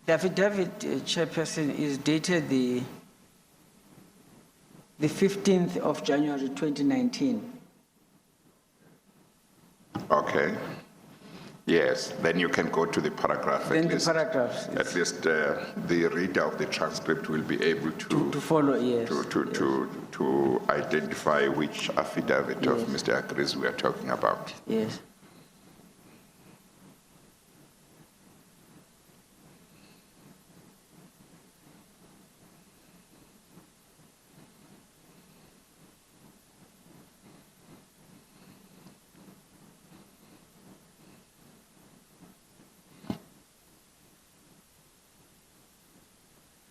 The affidavit, Chairperson, is dated the 15th of January 2019. Okay. Yes, then you can go to the paragraph. Then at the least, paragraphs. At least the reader of the transcript will be able to follow, yes. To identify which affidavit of Mr. Agriz we are talking about. Yes.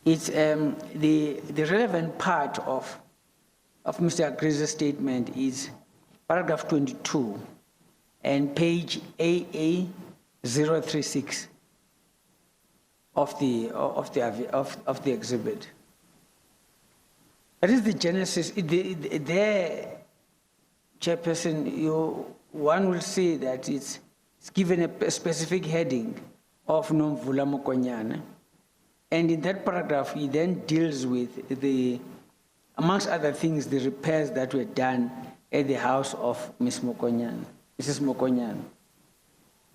It's the relevant part of Mr. Agriz's statement is paragraph 22 and page AA036 of the exhibit. That is the genesis. There, Chairperson, one will see that it's given a specific heading of Nomvula Mokonyane. And in that paragraph, he then deals with amongst other things, the repairs that were done at the house of Mrs. Mokonyane.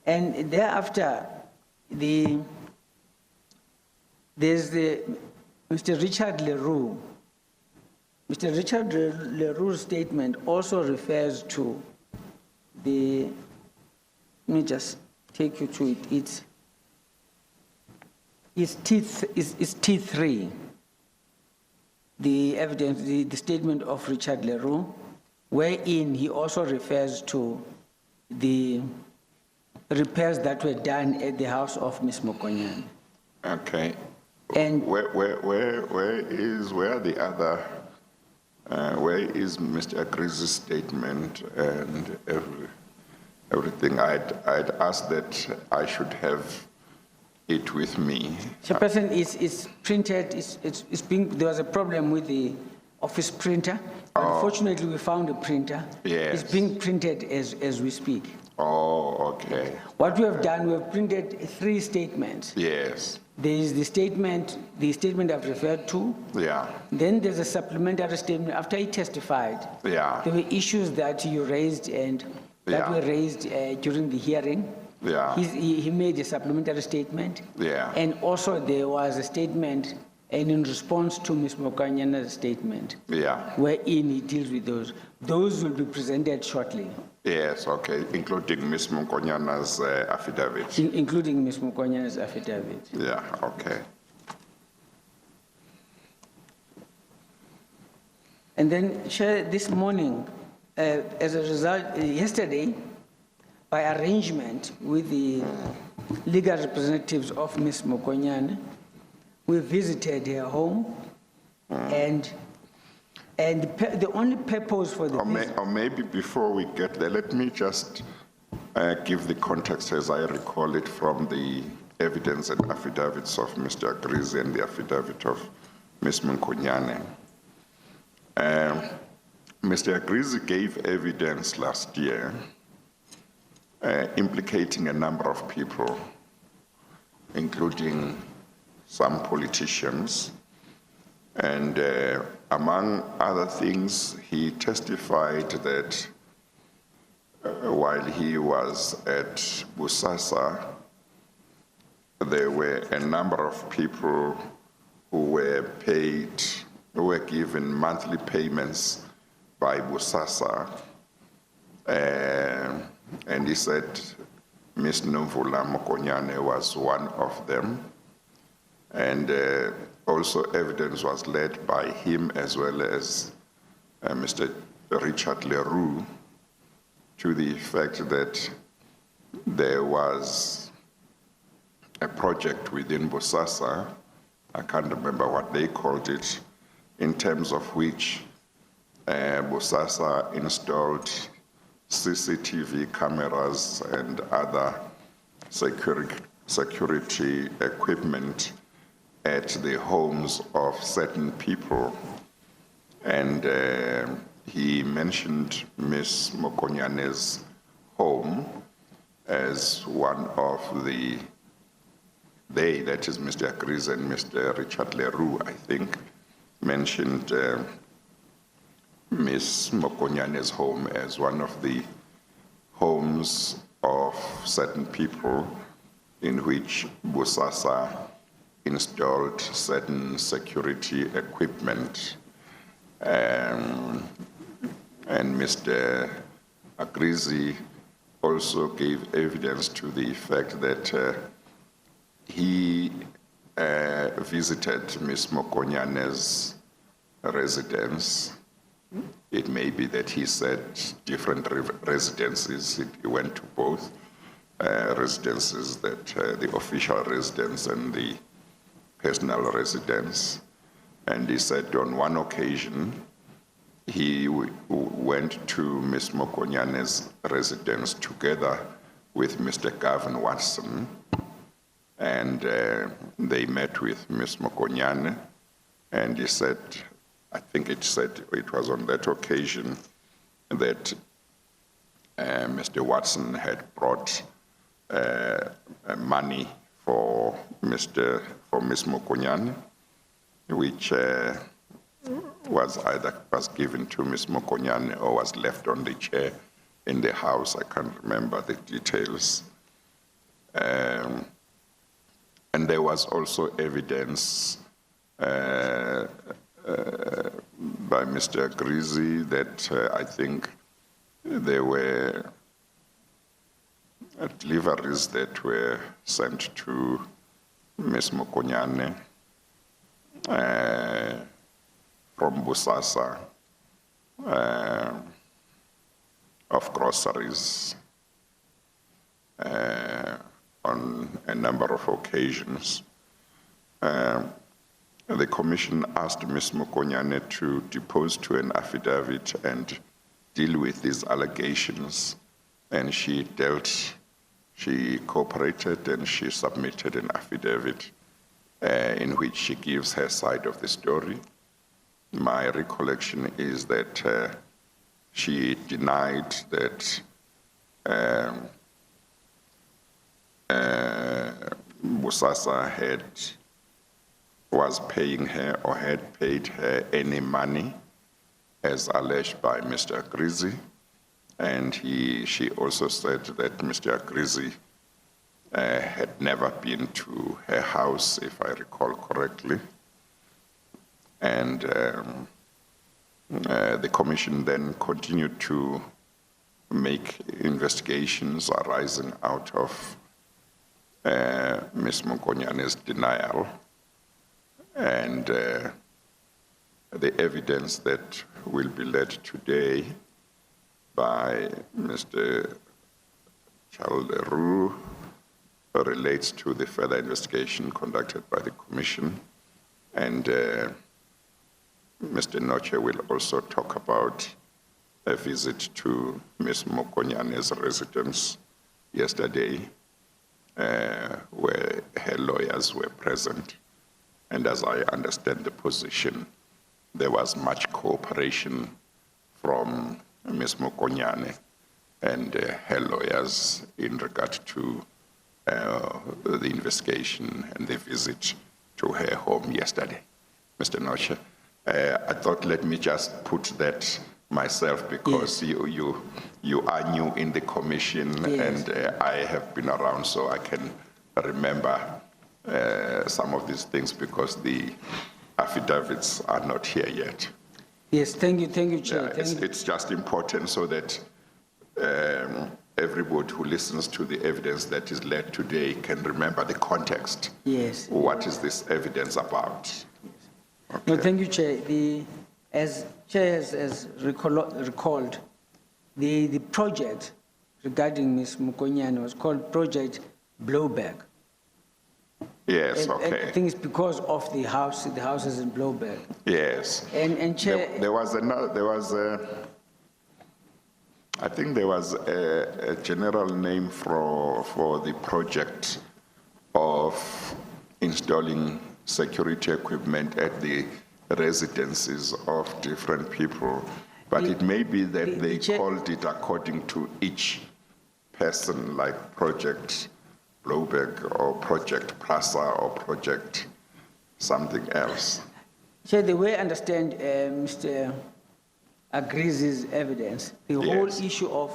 And thereafter, there's Mr. Richard Leroux. Mr. Richard Leroux's statement also refers to let me just take you to it. It's T3, the evidence, the statement of Richard Leroux, wherein he also refers to the repairs that were done at the house of Ms. Mokonyane. Okay. And where is Mr. Agriz's statement and everything? I'd asked that I should have it with me. Chairperson, it's printed, there was a problem with the office printer. Unfortunately, we found a printer. Yes. It's being printed as we speak. Oh, okay. What we have done, we have printed 3 statements. Yes. There is the statement I've referred to. Yeah. Then there's a supplementary statement after he testified. Yeah. There were issues that you raised and that were raised during the hearing. Yeah. He made a supplementary statement. Yeah. And also there was a statement and in response to Ms. Mokanyane's statement. Yeah. Wherein he deals with those. Those will be presented shortly. Yes, okay, including Ms. Mokanyane's affidavit. Including Ms. Mokanyane's affidavit. Yeah, okay. And then, Chair, this morning, as a result, yesterday, by arrangement with the legal representatives of Ms. Mokonyane, we visited her home, and the only purpose for the or maybe before we get there, let me just give the context as I recall it from the evidence and affidavits of Mr. Agriz and the affidavit of Ms. Mokonyane. Mr. Agriz gave evidence last year implicating a number of people, including some politicians, and among other things, he testified that while he was at BOSASA, there were a number of people who were given monthly payments by BOSASA, and he said Ms. Nomvula Mokonyane was one of them. And also evidence was led by him as well as Mr. Richard Leroux to the effect that there was a project within BOSASA, I can't remember what they called it, in terms of which BOSASA installed CCTV cameras and other security equipment at the homes of certain people. And he mentioned Ms. Mokonyane's home as one of the they, that is Mr. Agrees and Mr. Richard Leroux, I think, mentioned Ms. Mokonyane's home as one of the homes of certain people in which BOSASA installed certain security equipment. And Mr. Agrees also gave evidence to the effect that he visited Ms. Mokonyane's residence. It may be that he said different residences. He went to both residences, that the official residence and the personal residence. And he said on one occasion, he went to Ms. Mokonyane's residence together with Mr. Gavin Watson, and they met with Ms. Mokonyane, and he said, I think it said it was on that occasion that Mr. Watson had brought money for Ms. Mokonyane, which was given to Ms. Mokonyane or was left on the chair in the house. I can't remember the details. And there was also evidence by Mr. Agrees that I think there were deliveries that were sent to Ms. Mokonyane from BOSASA of groceries on a number of occasions. The commission asked Ms. Mokonyane to depose to an affidavit and deal with these allegations, and she cooperated and she submitted an affidavit in which she gives her side of the story. My recollection is that she denied that BOSASA was paying her or had paid her any money as alleged by Mr. Agrees, and she also said that Mr. Agrees had never been to her house, if I recall correctly. And the commission then continued to make investigations arising out of Ms. Mokonyane's denial. And the evidence that will be led today by Mr. Charles Leroux relates to the further investigation conducted by the commission. And Mr. Noche will also talk about a visit to Ms. Mokonyane's residence yesterday, where her lawyers were present. And as I understand the position, there was much cooperation from Ms. Mokonyane and her lawyers in regard to the investigation and the visit to her home yesterday. Mr. Noche, I thought let me just put that myself because yes. you are new in the commission, yes. And I have been around, so I can remember some of these things because the affidavits are not here yet. Yes, thank you, Chair. Yeah, it's just important so that everybody who listens to the evidence that is led today can remember the context. Yes. What is this evidence about? Yes. Okay. No, thank you, Chair. As Chair has recalled, the project regarding Ms. Mokonyane was called Project Blowback. Yes, okay. I think it's because of the house is in Blowback. Yes. And Chair, I think there was a general name for the project of installing security equipment at the residences of different people, but it may be that they called it according to each person, like Project blowback or project PRASA or project something else? So the way I understand Mr. Agrees' evidence, the whole Yes. issue of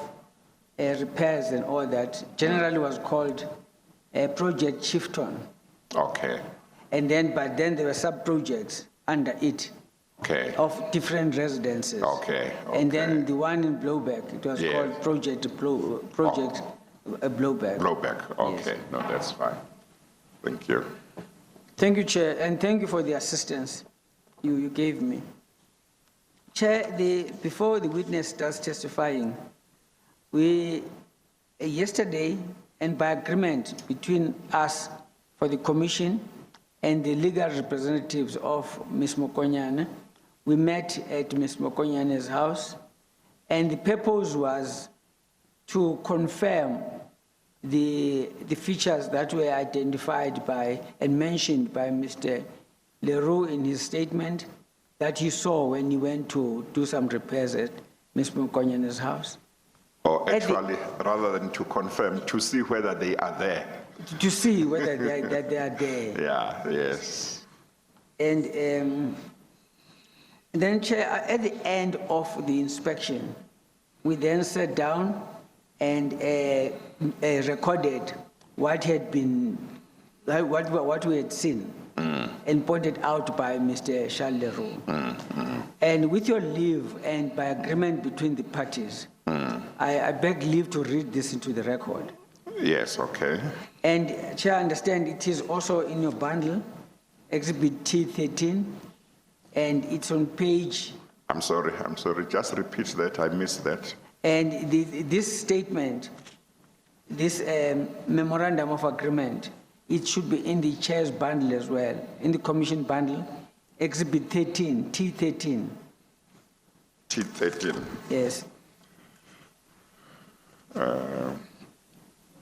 repairs and all that generally was called Project Shifton. Okay, And then, but then there were sub-projects under it okay, of different residences. okay, And then okay. the one in Blowback, it was Yes. called Project Blowback. Blowback, okay, no, that's fine. Thank you. Thank you, Chair, and thank you for the assistance you gave me. Chair, before the witness starts testifying, we, yesterday, and by agreement between us for the commission and the legal representatives of Ms. Mokonyane, we met at Ms. Mokonyane's house, and the purpose was to confirm the features that were identified by and mentioned by Mr. Leroux in his statement that he saw when he went to do some repairs at Ms. Mokonyane's house. Or At the- actually, rather than to confirm, to see whether they are there. To see whether that they are there. Yeah, yes. And then, Chair, at the end of the inspection, we then sat down and recorded what had been, what we had seen, and pointed out by Mr. Charles Leroux. And with your leave and by agreement between the parties, I beg leave to read this into the record. Yes, okay. And Chair, I understand it is also in your bundle, Exhibit T13, and it's on page, I'm sorry, just repeat that, I missed that. and this statement, this memorandum of agreement, it should be in the Chair's bundle as well, in the Commission bundle, Exhibit 13, T13, T13, yes.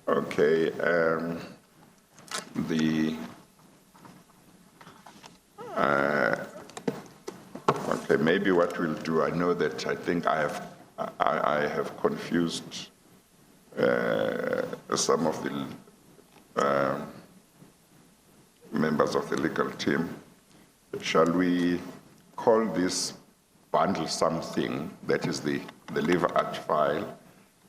okay, okay, maybe what we'll do, I know that I think I have confused some of the members of the legal team. Shall we call this bundle something that is the Liver Act file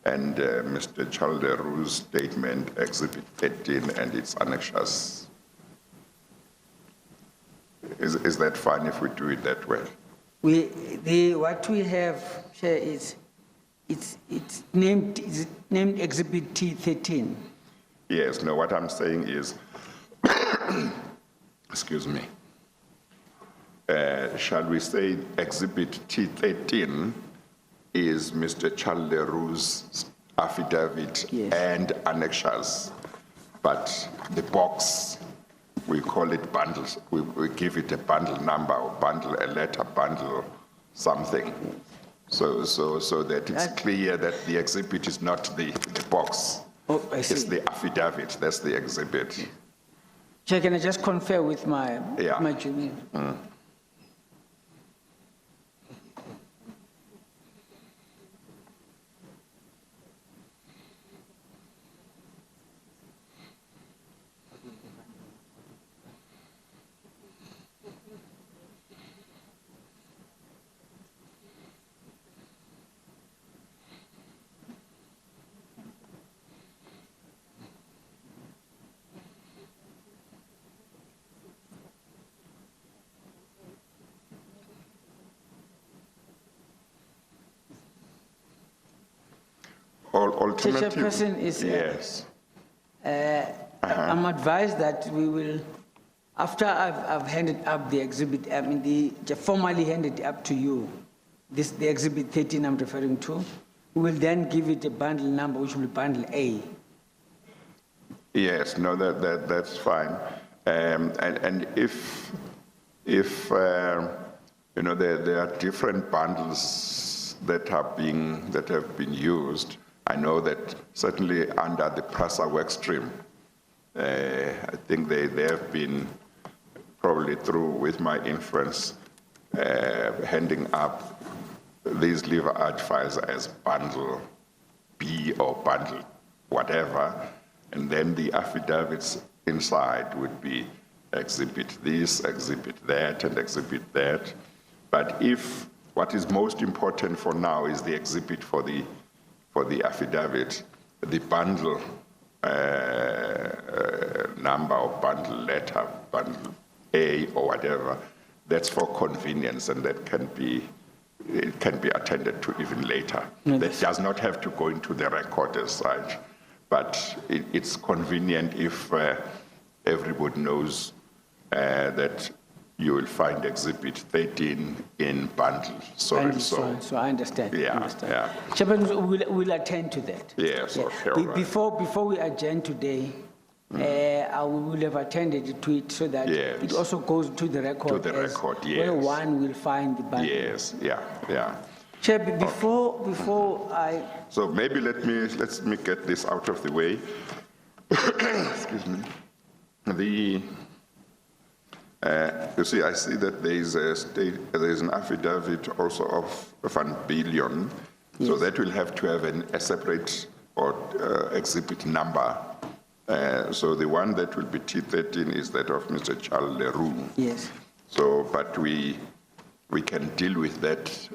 and Mr. Charles Leroux's statement, Exhibit 13, and its annexures? Is that fine if we do it that way? What we have here is, it's named Exhibit T13. Yes, no, what I'm saying is, excuse me, shall we say Exhibit T13 is Mr. Charles Leroux's affidavit Yes. and annexures, but the box, we call it bundles. We give it a bundle number or bundle, a letter bundle, something. So that it's clear that the exhibit is not the box. Oh, I It's see. the affidavit, that's the exhibit. Chair, can I just confer with my junior? Alternative. Chairperson is, Yes. I'm advised that we will, after I've handed up the exhibit, I mean, formally handed up to you, the exhibit 13 I'm referring to, we will then give it a bundle number, which will be bundle A. Yes, no, that's fine. And if you know, there are different bundles that have been used. I know that certainly under the PRASA work stream, I think they have been probably through with my influence handing up these Liver Act files as bundle B or bundle whatever. And then the affidavits inside would be exhibit this, exhibit that, and exhibit that. But if what is most important for now is the exhibit for the affidavit, the bundle number or bundle letter, bundle A or whatever, that's for convenience, and that can be attended to even later. That does not have to go into the record as such, but it's convenient if everybody knows that you will find exhibit 13 in bundle, so and so. So I understand. Yeah, understand. yeah. Chairman, we'll attend to that. Yes, okay, all right. Before we adjourn today, I will have attended to it so that Yes. it also goes to the record. To the record, yes. Where one will find the bundle. Yes, yeah. Chair, before I... So maybe let me get this out of the way. Excuse me. You see, I see that there is an affidavit also of 1 billion. Yes. So that will have to have a separate or exhibit number. So the one that will be T13 is that of Mr. Charles Leroux. Yes. So, but we can deal with that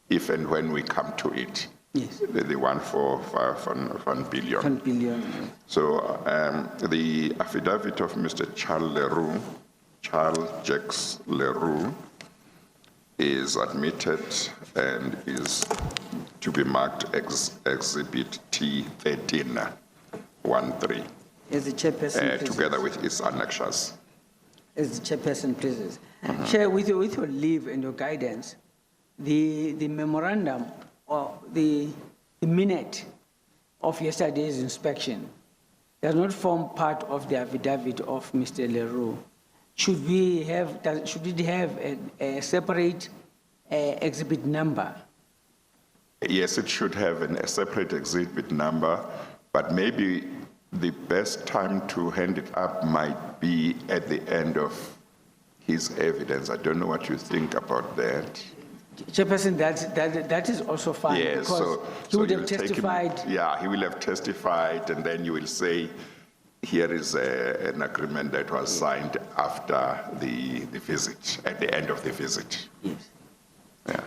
if and when we come to it. Yes. The one for 1 billion. 1 billion. So the affidavit of Mr. Charles Leroux, Charles Jacques Leroux, is admitted and is to be marked exhibit T13, 13. As the chairperson together with its annexures. As the chairperson pleases. Chair, with your leave and your guidance, the memorandum or the minute of yesterday's inspection does not form part of the affidavit of Mr. Leroux. Should it have a separate exhibit number? Yes, it should have a separate exhibit number, but maybe the best time to hand it up might be at the end of his evidence. I don't know what you think about that. Chairperson, that is also fine. Yes, because he would have testified. He will have testified, and then you will say, here is an agreement that was signed after the visit, at the end of the visit. Yes. Yeah.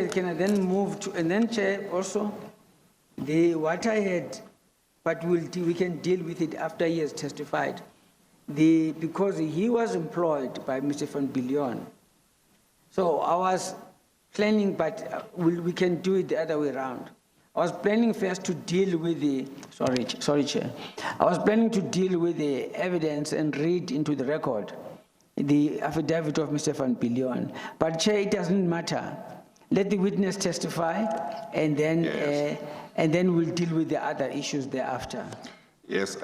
Can I then move to, and then Chair, also, what I had, but we can deal with it after he has testified. Because he was employed by Mr. Van Billion. So I was planning, but we can do it the other way around. I was planning first to deal with sorry, Chair. I was planning to deal with the evidence and read into the record the affidavit of Mr. Van Billion. But Chair, it doesn't matter. Let the witness testify, and then yes. And then we'll deal with the other issues thereafter. Yes,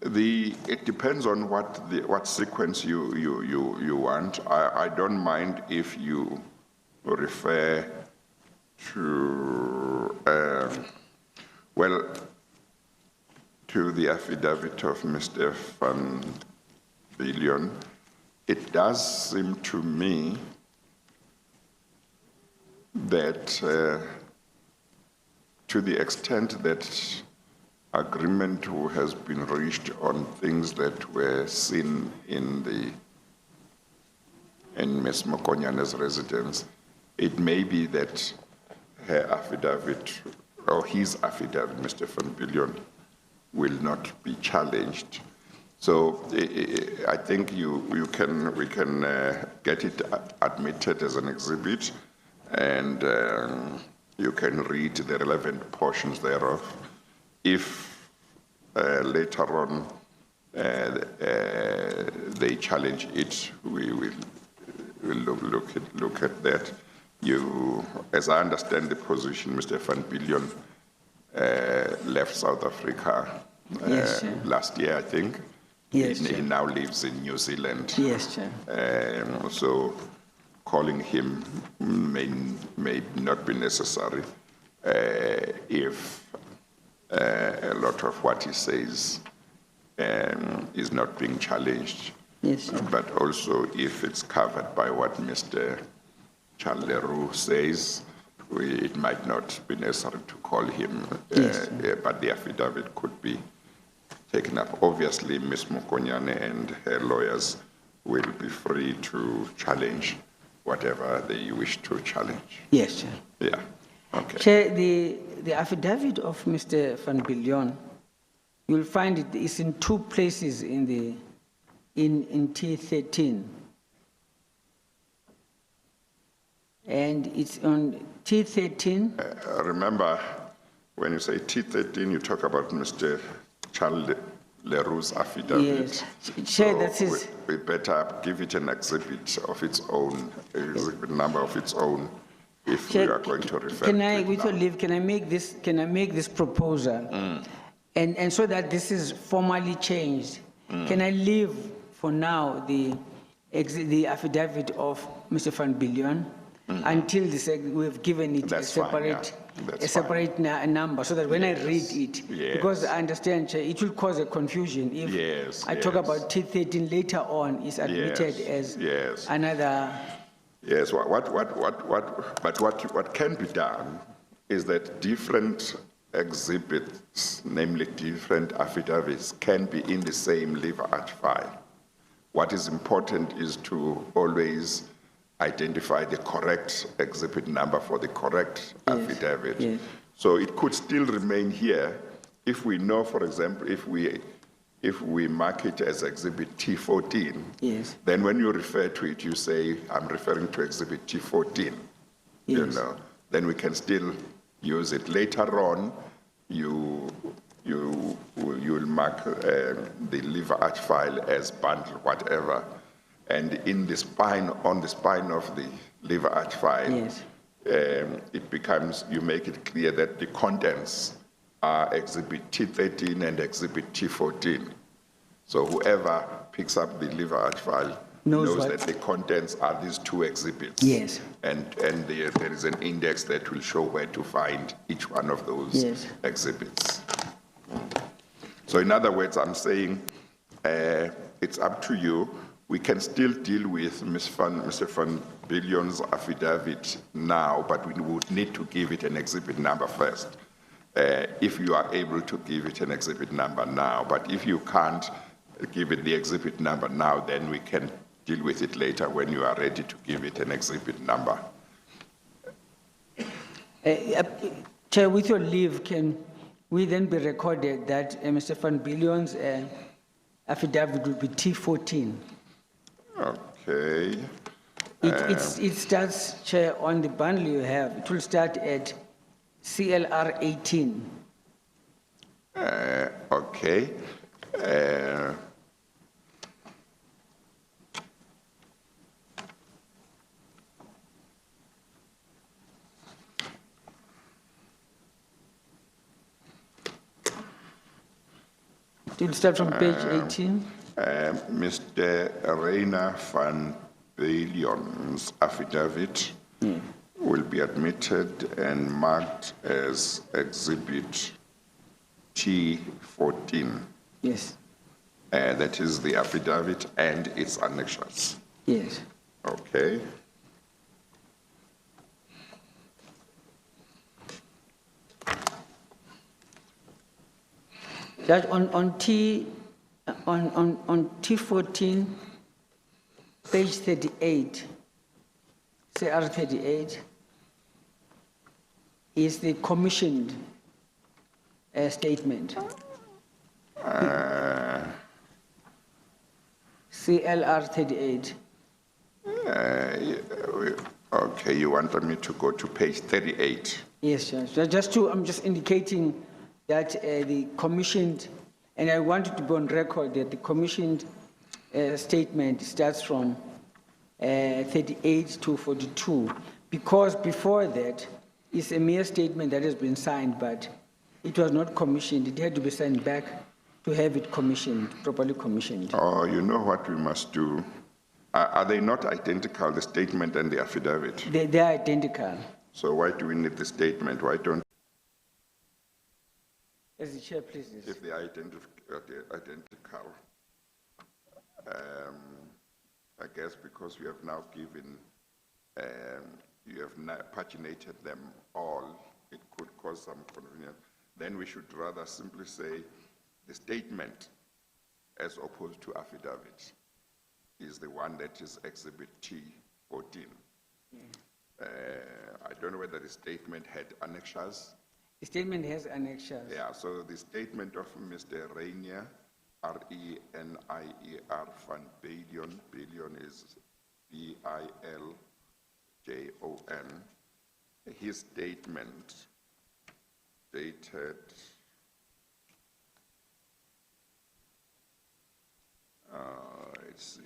it depends on what sequence you want. I don't mind if you refer to to the affidavit of Mr. Van Billion. It does seem to me that to the extent that agreement has been reached on things that were seen in Ms. Mokonyane's residence, it may be that her affidavit or his affidavit, Mr. Van Billion, will not be challenged. So I think we can get it admitted as an exhibit, and you can read the relevant portions thereof. If later on they challenge it, we will look at that. As I understand the position, Mr. Van Billion left South Africa yes, last year, I think. Yes, he now lives in New Zealand. Yes, Chair. So calling him may not be necessary if a lot of what he says is not being challenged. Yes, but also if it's covered by what Mr. Charles Leroux says, it might not be necessary to call him, yes, but the affidavit could be taken up. Obviously, Ms. Mokonyane and her lawyers will be free to challenge whatever they wish to challenge. Yes, Chair. Yeah, okay. Chair, the affidavit of Mr. Van Biljon, you'll find it is in two places in T13. And it's on T13. Remember, when you say T13, you talk about Mr. Charles Leroux's affidavit. Yes, Chair, So that is. we better give it an exhibit of its own, exhibit number of its own, if we are going to refer Can to I, it with your now. leave, can I make this proposal? And so that this is formally changed, can I leave for now the affidavit of Mr. Van Biljon until we've given it That's a fine, yeah. separate, That's number, so that when I Yes, read it, yes. because I understand, Chair, it will cause a confusion if Yes, I talk yes. about T13 later on is admitted as yes. another. Yes, what can be done is that different exhibits, namely different affidavits, can be in the same lever arch file. What is important is to always identify the correct exhibit number for the correct affidavit. yes. So it could still remain here if we know, for example, if we mark it as exhibit T14, Yes. then when you refer to it, you say, I'm referring to exhibit T14, you Yes. know, then we can still use it. Later on, you'll mark the lever arch file as bundle, whatever, and in the spine, on the spine of the lever arch file, Yes. it becomes, you make it clear that the contents are exhibit T13 and exhibit T14. So whoever picks up the lever arch file knows what- that the contents are these two exhibits. Yes. And there is an index that will show where to find each one of those Yes. exhibits. So in other words, I'm saying it's up to you. We can still deal with Mr. Van Biljon's affidavit now, but we would need to give it an exhibit number first. If you are able to give it an exhibit number now, but if you can't give it the exhibit number now, then we can deal with it later when you are ready to give it an exhibit number. Chair, with your leave, can we then be recorded that Mr. Van Biljon's affidavit will be T14? Okay. It starts, Chair, on the bundle you have. It will start at CLR 18. Okay. It will start from page 18. Mr. Reina van Biljon's affidavit will be admitted and marked as exhibit T14. Yes, That is the affidavit and its annexures. yes. Okay. Judge, on T14, page 38, CR 38, is the commissioned statement. CLR 38. Okay, you wanted me to go to page 38. Yes, Judge. I'm just indicating that the commissioned, and I want it to be on record that the commissioned statement starts from 38 to 42, because before that, it's a mere statement that has been signed, but it was not commissioned. It had to be sent back to have it commissioned, properly commissioned. Oh, you know what we must do? Are they not identical, the statement and the affidavit? They are identical. So why do we need the statement? Why don't, As the chair pleases. if they are identical? I guess because you have now given, you have now paginated them all, it could cause some convenience. Then we should rather simply say the statement as opposed to affidavit is the one that is Exhibit T14. I don't know whether the statement had annexures. The statement has annexures. Yeah, so the statement of Mr. Rainier, R-E-N-I-E-R, Van Billion, billion is B-I-L-J-O-N. His statement dated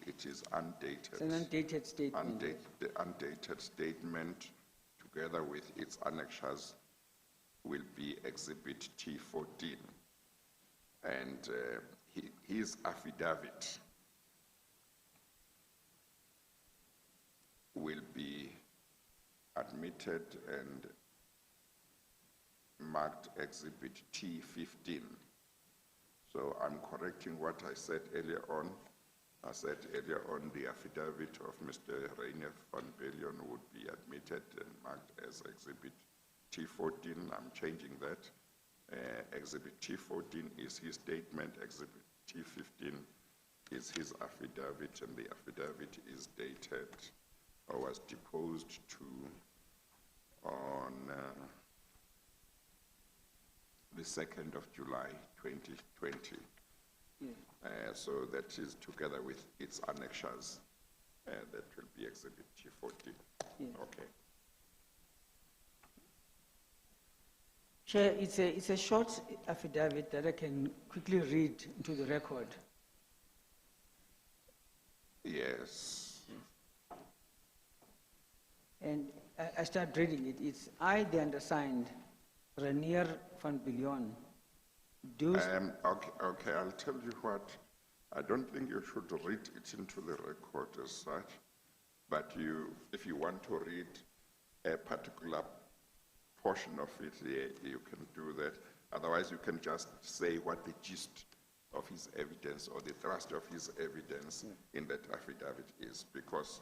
it is undated. It's an undated statement. The undated statement, together with its annexures, will be Exhibit T14. And his affidavit will be admitted and marked Exhibit T15. So I'm correcting what I said earlier on. I said earlier on the affidavit of Mr. Rainier van Billion would be admitted and marked as Exhibit T14. I'm changing that. Exhibit T14 is his statement. Exhibit T15 is his affidavit, and the affidavit is dated or was deposed to on the 2nd of July, 2020. Yeah. So that is together with its annexures. That will be Exhibit T14. Yeah. Okay. Chair, it's a short affidavit that I can quickly read into the record. Yes. And I start reading it. It's I, the undersigned, Rainier van Billion. Okay, I'll tell you what. I don't think you should read it into the record as such, but if you want to read a particular portion of it, you can do that. Otherwise, you can just say what the gist of his evidence or the thrust of his evidence in that affidavit is, because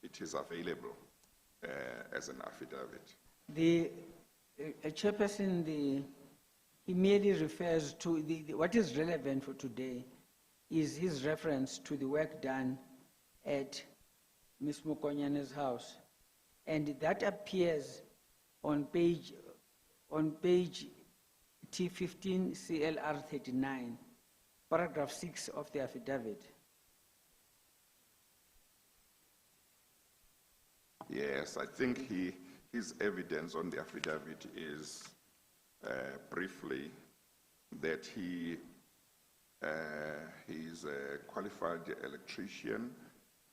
it is available as an affidavit. The chairperson, he merely refers to what is relevant for today is his reference to the work done at Ms. Mokonyane's house. And that appears on page T15 CLR 39, paragraph 6 of the affidavit. Yes, I think his evidence on the affidavit is briefly that he is a qualified electrician,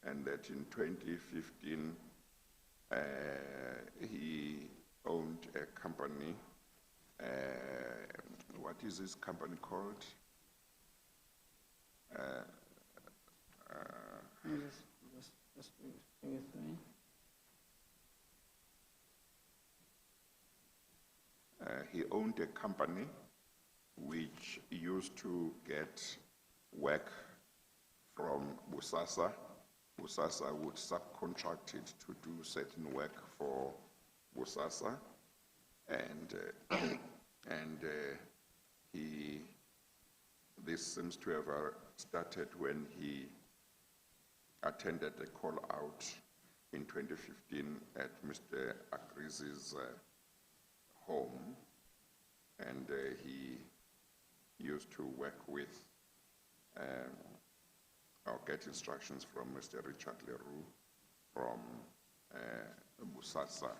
and that in 2015 he owned a company. What is his company called? Just with me. He owned a company which used to get work from BOSASA. BOSASA would subcontract it to do certain work for BOSASA, and this seems to have started when he attended a call out in 2015 at Mr. Akrizi's home, and he used to work with or get instructions from Mr. Richard Leroux from BOSASA.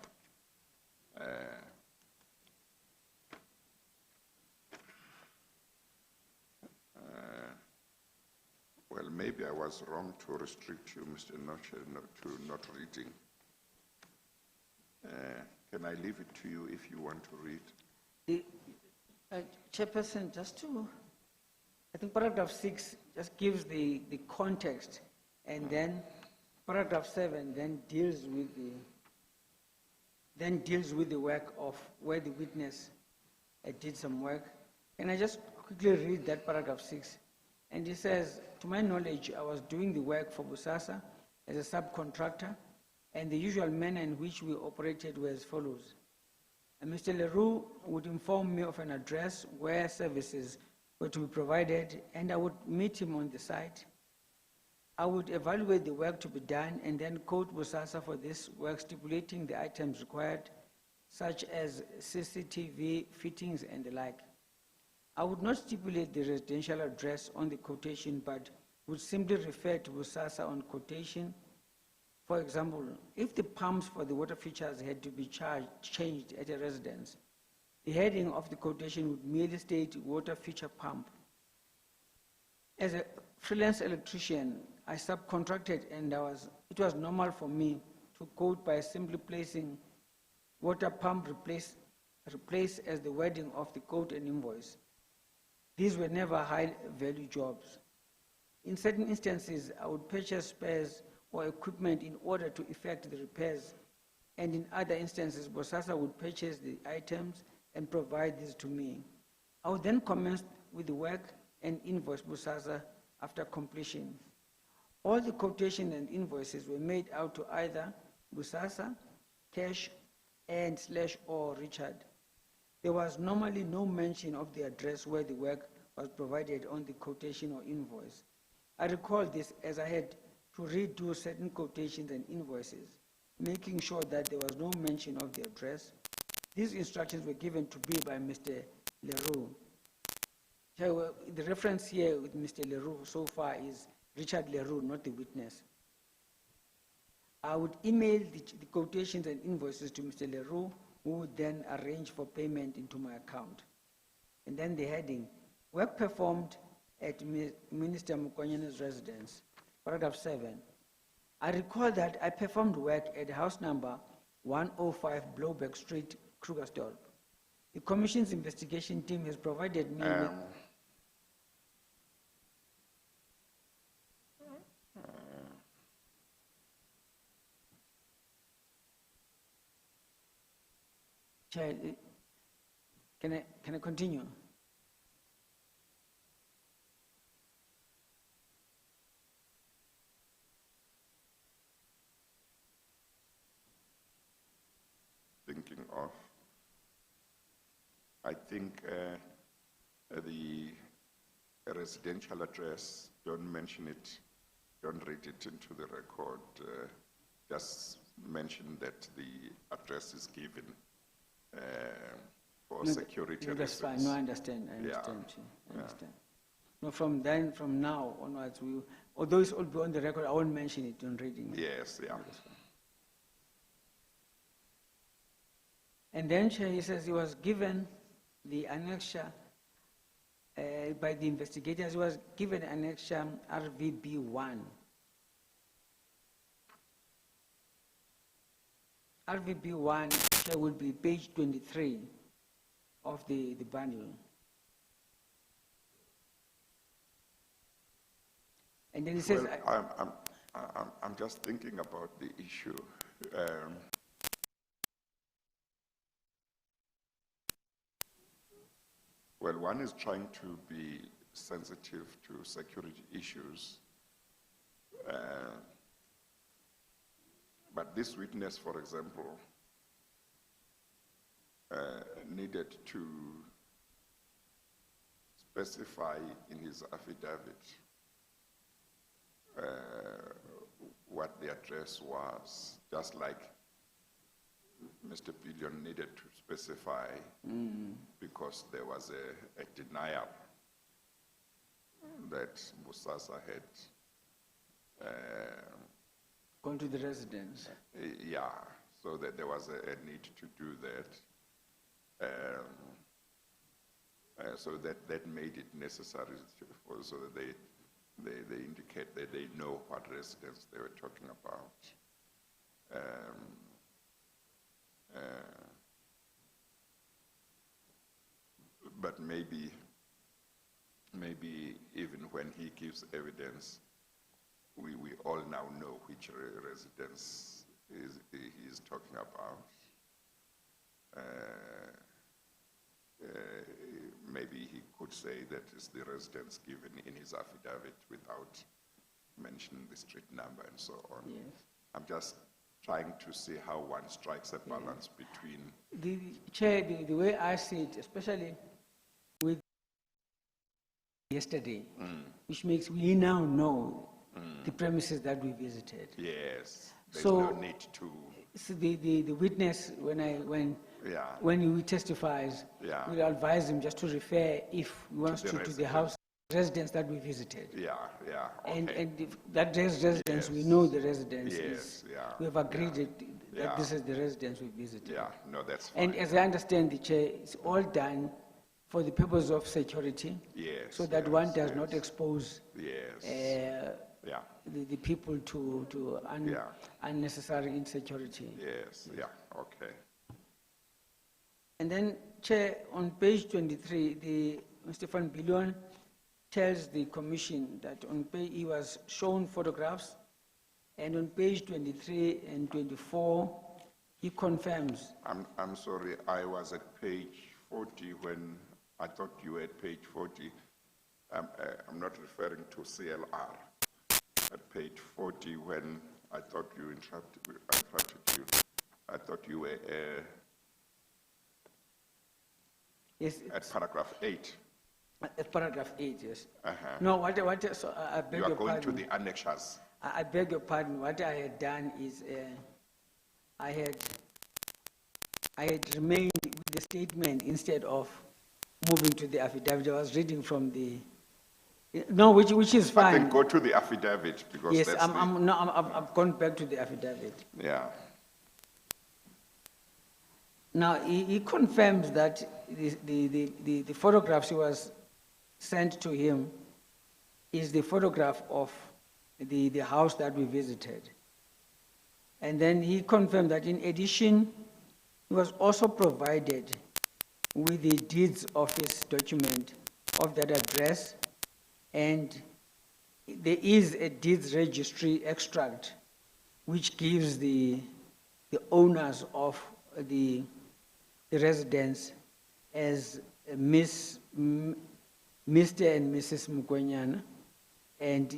Well, maybe I was wrong to restrict you, Mr. Noche, to not reading. Can I leave it to you if you want to read? Chairperson, I think paragraph 6 just gives the context, and then paragraph 7 then deals with the work of where the witness did some work. Can I just quickly read that paragraph 6? And it says, to my knowledge, I was doing the work for BOSASA as a subcontractor, and the usual manner in which we operated was as follows. And Mr. Leroux would inform me of an address where services were to be provided, and I would meet him on the site. I would evaluate the work to be done and then quote BOSASA for this work, stipulating the items required, such as CCTV fittings and the like. I would not stipulate the residential address on the quotation, but would simply refer to BOSASA on quotation. For example, if the pumps for the water features had to be changed at a residence, the heading of the quotation would merely state water feature pump. As a freelance electrician, I subcontracted, and it was normal for me to quote by simply placing water pump replace as the wording of the quote and invoice. These were never high-value jobs. In certain instances, I would purchase spares or equipment in order to effect the repairs, and in other instances, BOSASA would purchase the items and provide these to me. I would then commence with the work and invoice BOSASA after completion. All the quotation and invoices were made out to either BOSASA, cash, and /or Richard. There was normally no mention of the address where the work was provided on the quotation or invoice. I recall this as I had to redo certain quotations and invoices, making sure that there was no mention of the address. These instructions were given to me by Mr. Leroux. The reference here with Mr. Leroux so far is Richard Leroux, not the witness. I would email the quotations and invoices to Mr. Leroux, who would then arrange for payment into my account. And then the heading, work performed at Minister Mukwanyane's residence, paragraph 7. I recall that I performed work at house number 105 Blowback Street, Krugersdorp. The Commission's investigation team has provided me with... Chair, can I continue? Thinking of, I think the residential address, don't mention it, don't read it into the record, just mention that the address is given for security reasons. That's fine. No, I understand. I understand. I understand. No, from now onwards, although it's all be on the record, I won't mention it on reading. Yes, yeah. And then he says he was given the annexure by the investigators. He was given annexure RVB1. RVB1 will be page 23 of the bundle. And then he says, well, I'm just thinking about the issue. Well, one is trying to be sensitive to security issues. But this witness, for example, needed to specify in his affidavit what the address was, just like Mr. Billion needed to specify because there was a denial that BOSASA had gone to the residence. Yeah, so that there was a need to do that. So that made it necessary so that they indicate that they know what residence they were talking about. But maybe even when he gives evidence, we all now know which residence he is talking about. Maybe he could say that it's the residence given in his affidavit without mentioning the street number and so on. Yes. I'm just trying to see how one strikes a balance between... The Chair, the way I see it, especially with yesterday, which makes we now know the premises that we visited. Yes, there's So- no need to, So the witness, yeah, when he testifies, Yeah. we'll advise him just to refer, if he wants the to the resident. house residence that we visited. yeah, yeah, And, okay. and if that residence, we Yes. know the residence Yes, is, yeah, we have agreed yeah, that this yeah. is the residence we visited. Yeah, no, that's fine. And as I understand the chair, it's all done for the purpose of security. Yes, So that yes, one does not yes. expose Yes, yeah, the people to Yeah. unnecessary insecurity. yes, yeah, okay. And then, Chair, on page 23, Mr. Van Billion tells the commission that he was shown photographs, and on page 23 and 24, he confirms. I'm sorry, I was at page 40 when I thought you were at page 40. I'm not referring to CLR. At page 40 when I thought you interrupted you. I thought you were Yes, at paragraph 8. at paragraph 8, yes. Uh-huh. No, so I beg You are your going to pardon. the annexures. I beg your pardon. What I had done is I had remained with the statement instead of moving to the affidavit. I was reading from the, no, which is But then fine. go to the affidavit because Yes, that's I've gone back to the affidavit. yeah. Now, he confirms that the photographs he was sent to him is the photograph of the house that we visited. And then he confirmed that in addition, he was also provided with the deeds office document of that address, and there is a deeds registry extract which gives the owners of the residence as Mr. and Mrs. Mukwenyana, and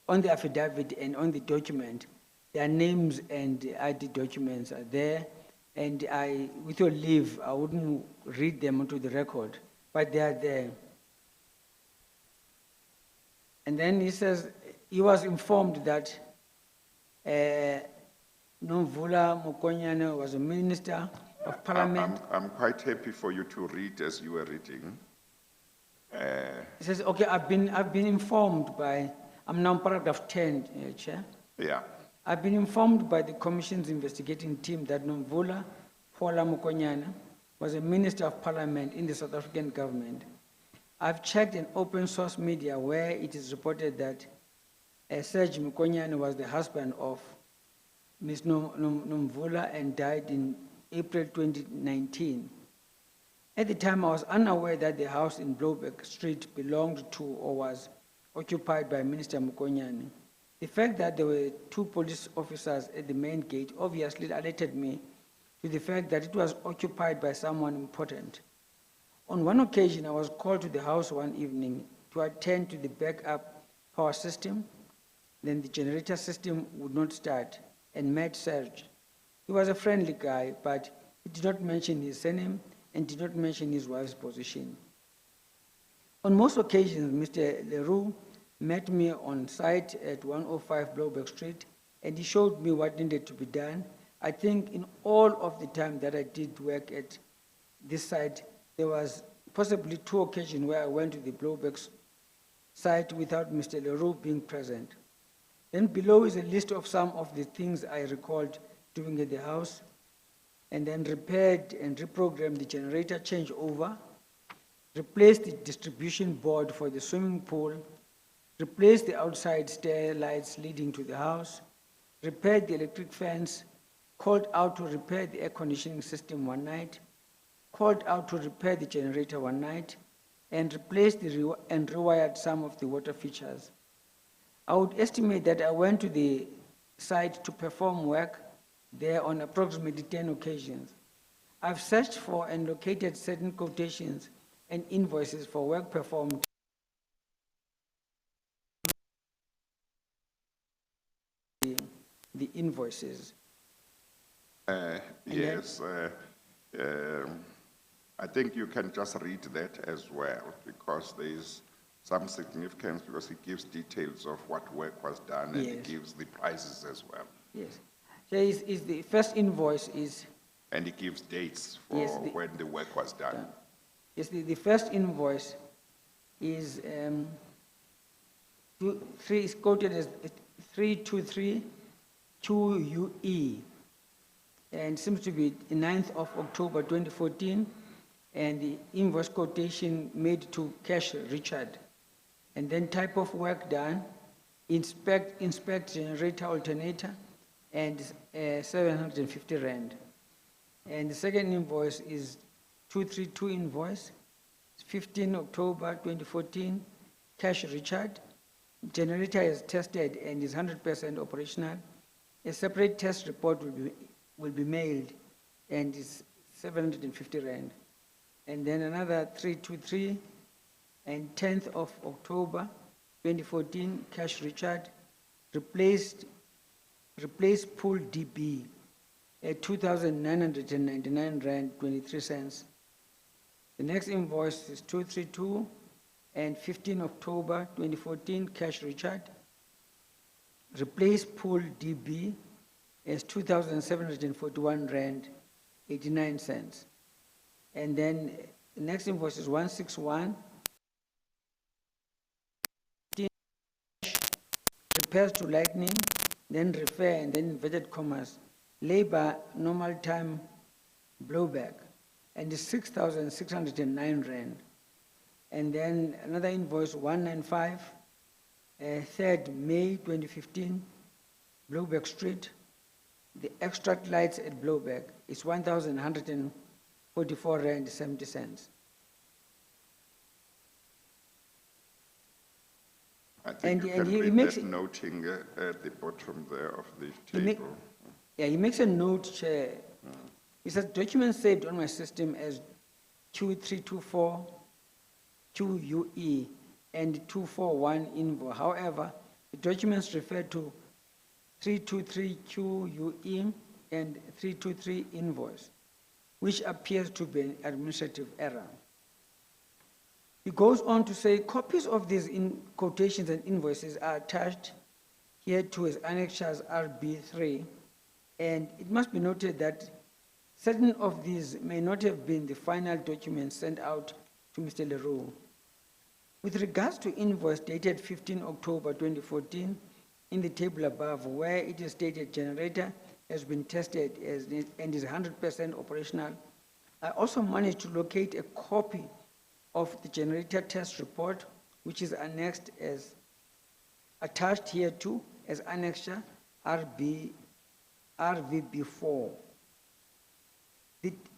on the affidavit and on the document, their names and ID documents are there, and with your leave, I wouldn't read them onto the record, but they are there. And then he says he was informed that Nomvula Mukwenyana was a minister of parliament. I'm quite happy for you to read as you were reading. He says, okay, I've been informed by, I'm now on paragraph 10, Chair. Yeah, I've been informed by the Commission's investigating team that Nomvula Paula Mukwenyana was a Minister of Parliament in the South African government. I've checked in open source media where it is reported that Serge Mukwenyana was the husband of Ms. Nomvula and died in April 2019. At the time, I was unaware that the house in Blowback Street belonged to or was occupied by Minister Mukwenyana. The fact that there were 2 police officers at the main gate obviously alerted me to the fact that it was occupied by someone important. On one occasion, I was called to the house one evening to attend to the backup power system. Then the generator system would not start and met Serge. He was a friendly guy, but he did not mention his surname and did not mention his wife's position. On most occasions, Mr. Leroux met me on site at 105 Blowback Street, and he showed me what needed to be done. I think in all of the time that I did work at this site, there was possibly 2 occasions where I went to the Blowback site without Mr. Leroux being present. Then below is a list of some of the things I recalled doing at the house, and then repaired and reprogrammed the generator changeover, replaced the distribution board for the swimming pool, replaced the outside stair lights leading to the house, repaired the electric fence, called out to repair the air conditioning system one night, called out to repair the generator one night, and replaced and rewired some of the water features. I would estimate that I went to the site to perform work there on approximately 10 occasions. I've searched for and located certain quotations and invoices for work performed. The invoices. yes. I think you can just read that as well because there is some significance because it gives details of what work was done and it Yes. gives the prices as well. Yes. Here is the first invoice is, And it gives dates for Yes, when the work was done. yes, the first invoice is, is quoted as 323 QUE, and seems to be the 9th of October 2014, and the invoice quotation made to Cash Richard. And then type of work done, inspect generator alternator, and 750 rand. And the second invoice is 232 invoice, 15 October 2014, Cash Richard. Generator is tested and is 100% operational. A separate test report will be mailed and is 750 rand. And then another 323 and 10th of October 2014, Cash Richard, replace pool DB at 2,999 rand 23 cents. The next invoice is 232 and 15 October 2014, Cash Richard, replace pool DB as 2,741 rand 89 cents. And then the next invoice is 161, repairs to lightning, then repair, and then inverted commas, labor normal time blowback, and is 6,609 rand. And then another invoice 195, 3rd May 2015, Blowback Street. The extract lights at Blowback is 1,144 rand 70 cents. I think And you and can he read makes that it- noting at the bottom there of the He ma- table. Yeah, he makes a note, Chair. He says, document saved on my system as Q324, QUE, and 241 invoice. However, the documents refer to 323 QUE and 323 invoice, which appears to be an administrative error. He goes on to say, copies of these quotations and invoices are attached here to as annexures RB3, and it must be noted that certain of these may not have been the final documents sent out to Mr. Leroux. With regards to invoice dated 15 October 2014, in the table above, where it is stated generator has been tested and is 100% operational, I also managed to locate a copy of the generator test report, which is annexed as attached here to as annexure RVB4.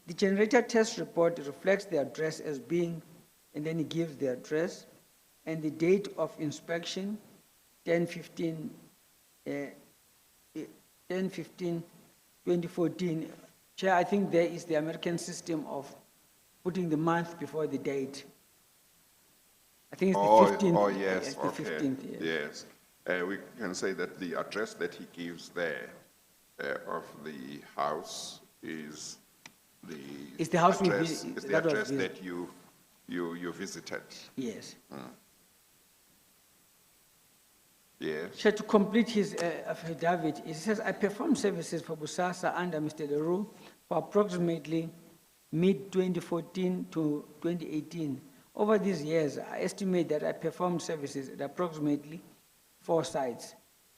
The generator test report reflects the address as being, and then it gives the address and the date of inspection, 10/15/2014. Chair, I think there is the American system of putting the month before the date. I think it's the 15th. Oh, yes, It's the okay. 15th, Yes. We can say that the address that he gives there of the house is the It's the house we address, visit- is the that was address visit- that you visited. Yes. Yes. Chair, to complete his affidavit, he says, I performed services for BOSASA under Mr. Leroux for approximately mid-2014 to 2018. Over these years, I estimate that I performed services at approximately 4 sites.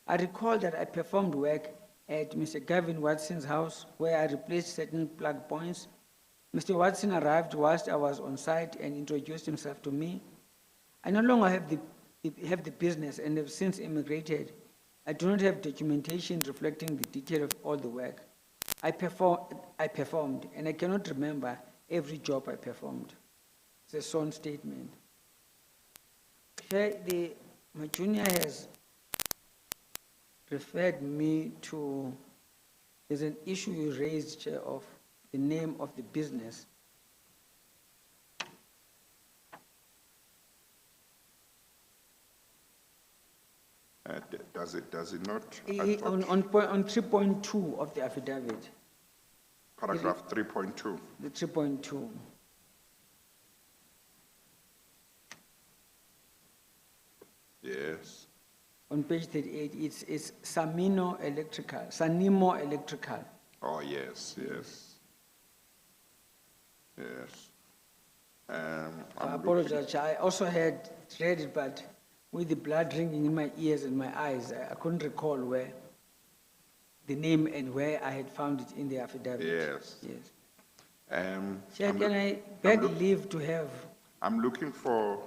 I recall that I performed work at Mr. Gavin Watson's house, where I replaced certain plug points. Mr. Watson arrived whilst I was on site and introduced himself to me. I no longer have the business and have since immigrated. I do not have documentation reflecting the detail of all the work I performed, and I cannot remember every job I performed. It's a sworn statement. Chair, my junior has referred me to, there's an issue you raised, Chair, of the name of the business. Does it not? On 3.2 of the affidavit, Paragraph 3.2. the 3.2. Yes. On page 38, it's Sanimo Electrical. Oh, yes, yes. Yes. I I'm looking, apologize, I also had read it, but with the blood ringing in my ears and my eyes, I couldn't recall where the name and where I had found it in the affidavit. yes. Yes. Chair, I'm can loo- I beg leave to have, I'm looking for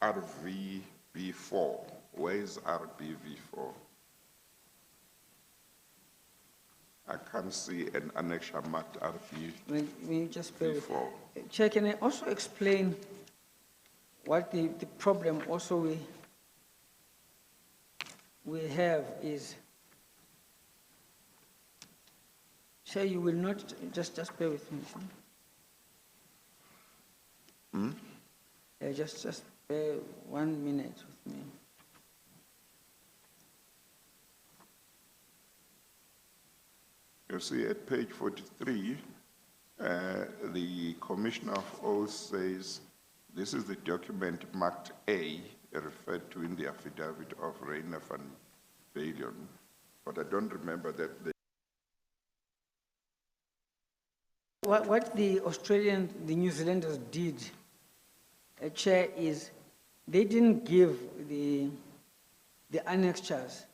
RVB4. Where is RBV4? I can't see an annexure marked RBV4. may you just bear with. Chair, can I also explain what the problem also we have is, Chair, you will not, just bear with me. Just bear 1 minute with me. You see, at page 43, the Commissioner of Oaths says, this is the document marked A, referred to in the affidavit of Rainer van Balen, but I don't remember that. What the New Zealanders did, Chair, is they didn't give the annexures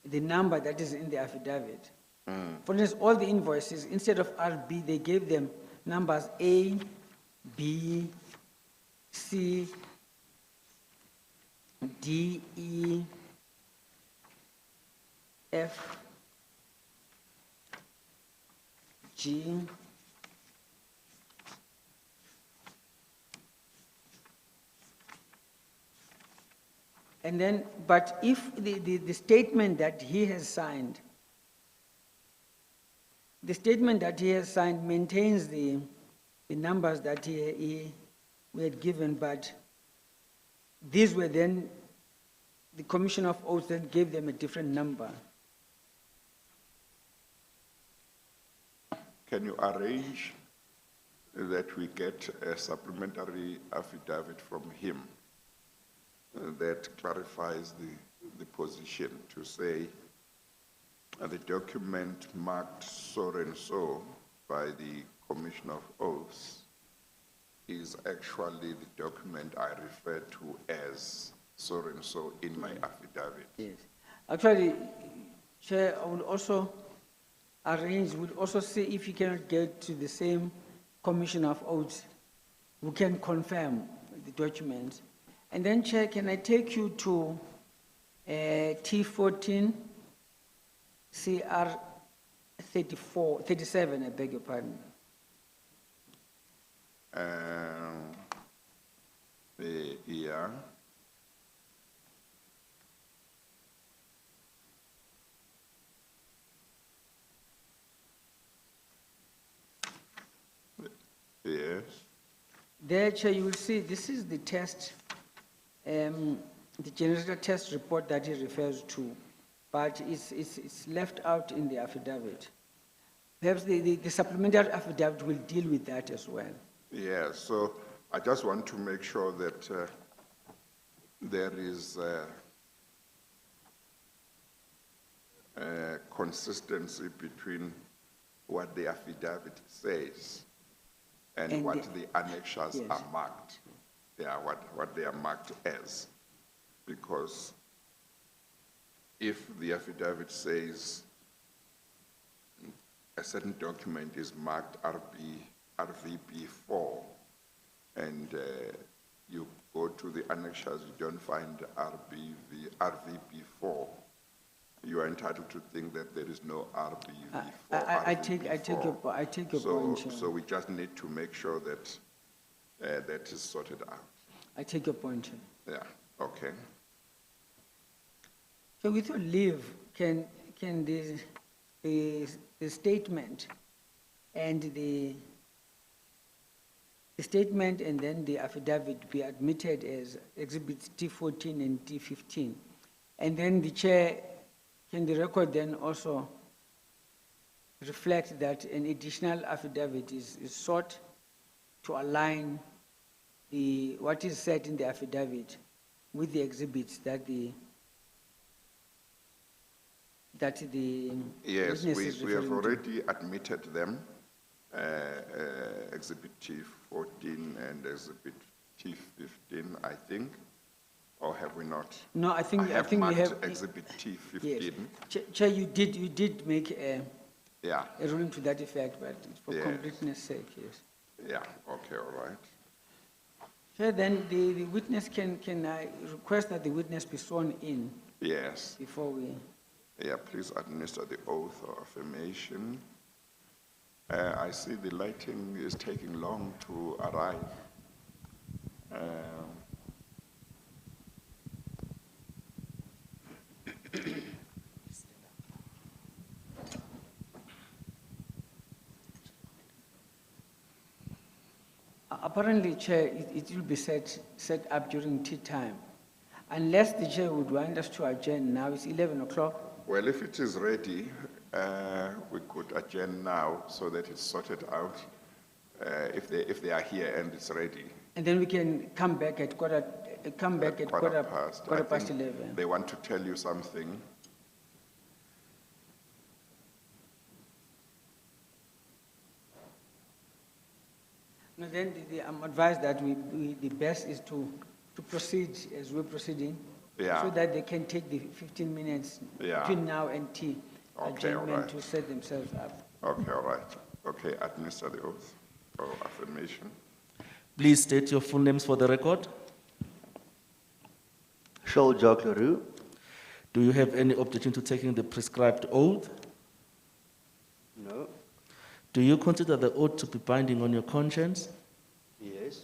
the number that is in the affidavit. For instance, all the invoices, instead of RB, they gave them numbers A, B, C, D, E, F, G, and then, but if the statement that he has signed, maintains the numbers that we had given, but these were then, the Commission of Oaths then gave them a different number. Can you arrange that we get a supplementary affidavit from him that clarifies the position to say the document marked so and so by the Commission of Oaths is actually the document I refer to as so and so in my affidavit? Yes. Actually, Chair, I would also arrange, would also see if you cannot get to the same Commission of Oaths who can confirm the documents. And then, Chair, can I take you to T14, CR 37, I beg your pardon. Yeah. Yes. There, Chair, you will see this is the test, the generator test report that he refers to, but it's left out in the affidavit. Perhaps the supplementary affidavit will deal with that as well. Yeah, so I just want to make sure that there is consistency between what the affidavit says and what the annexures yes. are marked. Yeah, what they are marked as. Because if the affidavit says a certain document is marked RVB4, and you go to the annexures, you don't find RVB4, you are entitled to think that there is no RVB4. I take your point. Chair. So we just need to make sure that that is sorted out. I take your point. Chair. Yeah, okay. So with your leave, can the statement and the statement and then the affidavit be admitted as exhibits T14 and T15, and then the chair, can the record then also reflect that an additional affidavit is sought to align what is said in the affidavit with the exhibits that the Yes, witness is we have referring to. already admitted them, Exhibit T14 and Exhibit T15, I think, or have we not? No, I think we marked have. Exhibit T15. Yes. Chair, you did make a Yeah, ruling to that effect, but for Yes. completeness sake, yes. yeah, okay, all right. Chair, then the witness, can I request that the witness be sworn in Yes, before we? yeah, please administer the oath of affirmation. I see the lighting is taking long to arrive. Apparently, Chair, it will be set up during tea time. Unless the Chair would want us to adjourn now, it's 11 o'clock. Well, if it is ready, we could adjourn now so that it's sorted out, if they are here and it's ready. And then we can come back at quarter past I think 11. They want to tell you something. No, then I'm advised that the best is to proceed as we're proceeding. Yeah. So that they can take the 15 minutes Yeah. between now and tea Okay, all adjournment right. to set themselves up. Okay, all right. Okay, administer the oath of affirmation. Please state your full names for the record. Charles Jacques Leroux. Do you have any objection to taking the prescribed oath? No. Do you consider the oath to be binding on your conscience? Yes.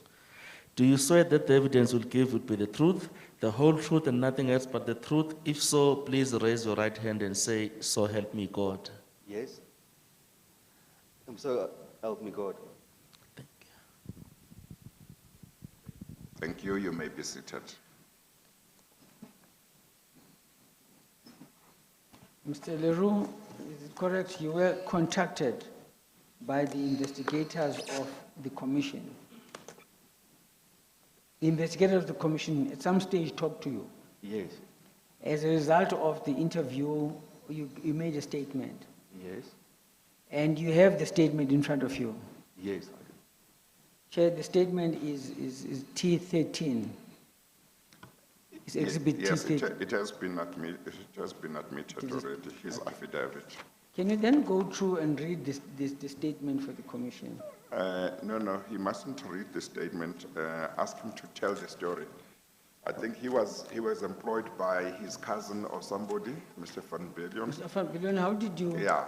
Do you swear that the evidence will give will be the truth, the whole truth and nothing else but the truth? If so, please raise your right hand and say, "So help me God." Yes. So help me God. Thank you. You may be seated. Mr. Leroux, is it correct you were contacted by the investigators of the commission? The investigators of the commission at some stage talked to you. Yes. As a result of the interview, you made a statement. Yes. And you have the statement in front of you. Yes, I do. Chair, the statement is T13. It's exhibit Yes, T13. it has been admitted already, his affidavit. Can you then go through and read the statement for the commission? No, he mustn't read the statement. Ask him to tell the story. I think he was employed by his cousin or somebody, Mr. Van Billion. Mr. Van Billion, how did you? Yeah.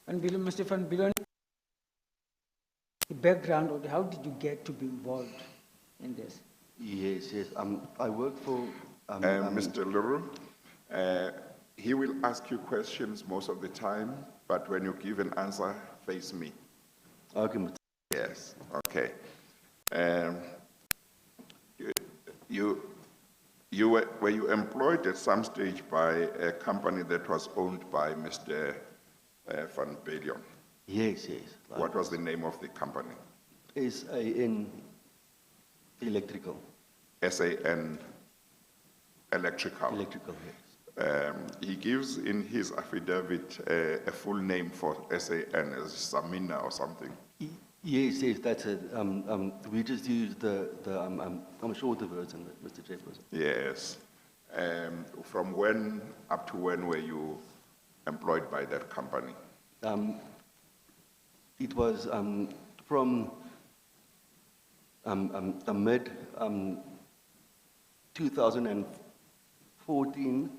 Mr. Van Billion, the background, or how did you get to be involved in this? Yes, yes. I work for. Mr. Leroux, he will ask you questions most of the time, but when you give an answer, face me. Okay, Mr. Yes, okay. Were you employed at some stage by a company that was owned by Mr. Van Billion? Yes, yes. What was the name of the company? SAN Electrical. SAN Electrical. Electrical, yes. He gives in his affidavit a full name for SAN as Samina or something. Yes, yes, that's it. We just use the shorter version, Mr. Chairperson. Yes. From when up to when were you employed by that company? It was from the mid 2014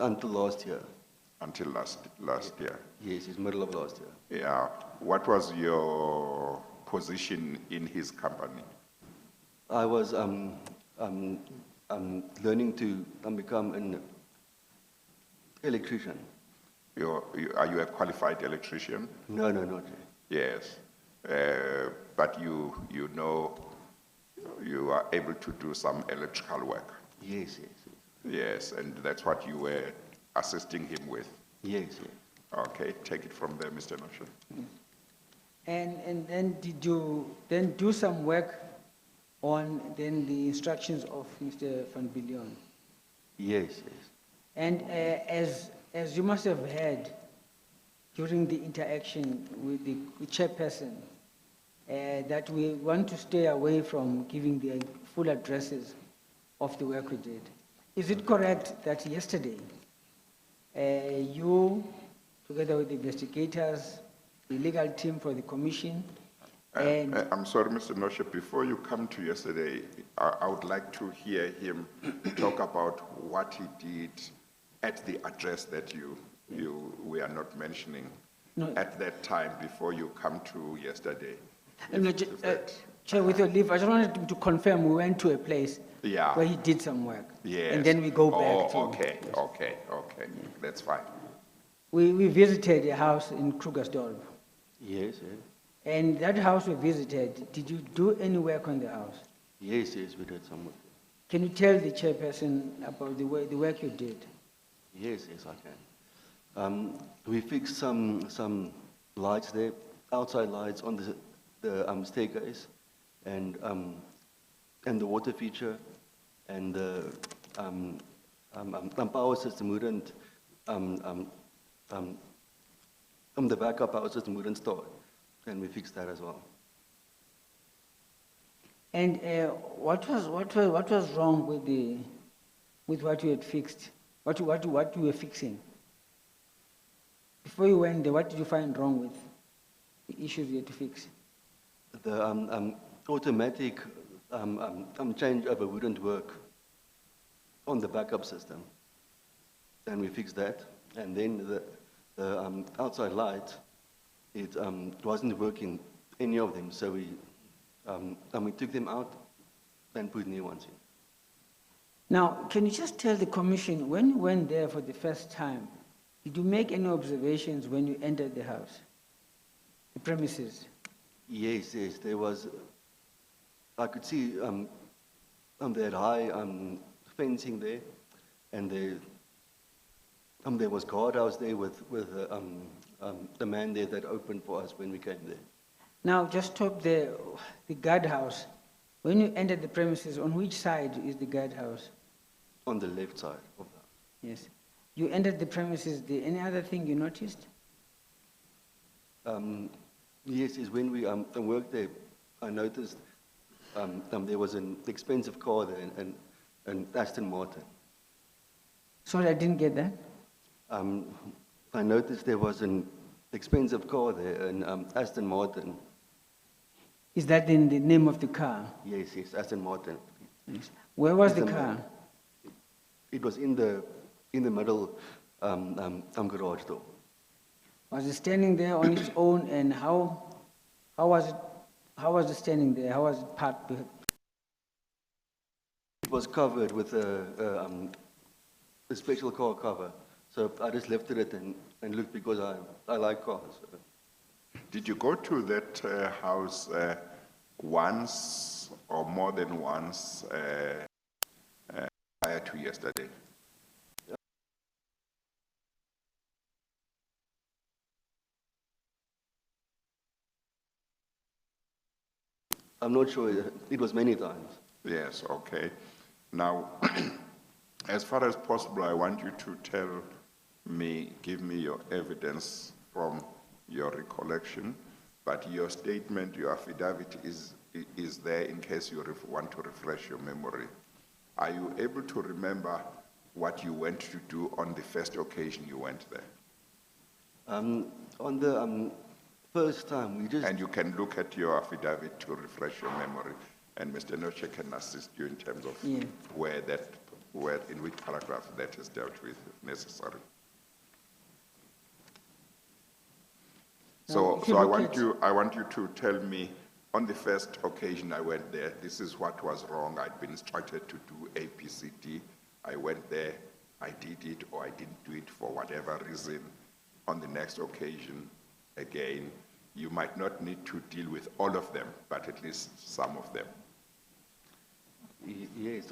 until last year. Until last year. Yes, it's middle of last year. Yeah. What was your position in his company? I was learning to become an electrician. Are you a qualified electrician? No, not yet. Yes. But you know you are able to do some electrical work. Yes, yes, yes. Yes, and that's what you were assisting him with. Yes, yes. Okay, take it from there, Mr. Nosha. And then did you then do some work on then the instructions of Mr. Van Billion. Yes, yes. And as you must have heard during the interaction with the chairperson, that we want to stay away from giving the full addresses of the work we did. Is it correct that yesterday, you, together with the investigators, the legal team for the commission, and I'm sorry, Mr. Noshe, before you come to yesterday, I would like to hear him talk about what he did at the address that we are not mentioning No. at that time before you come to yesterday. Chair, with your leave, I just wanted to confirm we went to a place Yeah. where he did some work. Yes. And then we go back to. Okay, okay, that's fine. We visited a house in Krugersdorp. Yes, yes. And that house we visited, did you do any work on the house? Yes, yes, we did some work. Can you tell the chairperson about the work you did? Yes, yes, I can. We fixed some lights there, outside lights on the staircase, and the water feature, and the power system wouldn't, the backup power system wouldn't start, and we fixed that as well. And what was wrong with what you had fixed? What you were fixing? Before you went there, what did you find wrong with the issues you had to fix? The automatic changeover wouldn't work on the backup system, and we fixed that. And then the outside light, it wasn't working, any of them. So we took them out and put new ones in. Now, can you just tell the commission, when you went there for the first time, did you make any observations when you entered the house, the premises? Yes, yes, there was, I could see that high fencing there, and there was guardhouse there with the man there that opened for us when we came there. Now, just stop there, the guardhouse. When you entered the premises, on which side is the guardhouse? On the left side of the Yes. You entered the premises, any other thing you noticed? Yes, is when we worked there, I noticed there was an expensive car there, an Aston Martin. Sorry, I didn't get that. I noticed there was an expensive car there, an Aston Martin. Is that in the name of the car? Yes, yes, Aston Martin. Yes. Where was It's the the- car? It was in the middle garage door. Was it standing there on its own, and how was it standing there? How was it parked? It was covered with a special car cover. So I just lifted it and looked because I like cars. So. Did you go to that house once or more than once prior to yesterday? I'm not sure, it was many times. Yes, okay. Now, as far as possible, I want you to give me your evidence from your recollection, but your statement, your affidavit is there in case you want to refresh your memory. Are you able to remember what you went to do on the first occasion you went there? On the first time, we just... And you can look at your affidavit to refresh your memory, and Mr. Noche can assist you in terms of Yeah. in which paragraph that is dealt with, if necessary. Now, So, if you so look I want you to tell me, on the first occasion I went there, this is what was wrong. I'd been instructed to do A, B, C, D. I went there, I did it, or I didn't do it for whatever reason. On the next occasion, again, you might not need to deal with all of them, but at least some of them. Yes,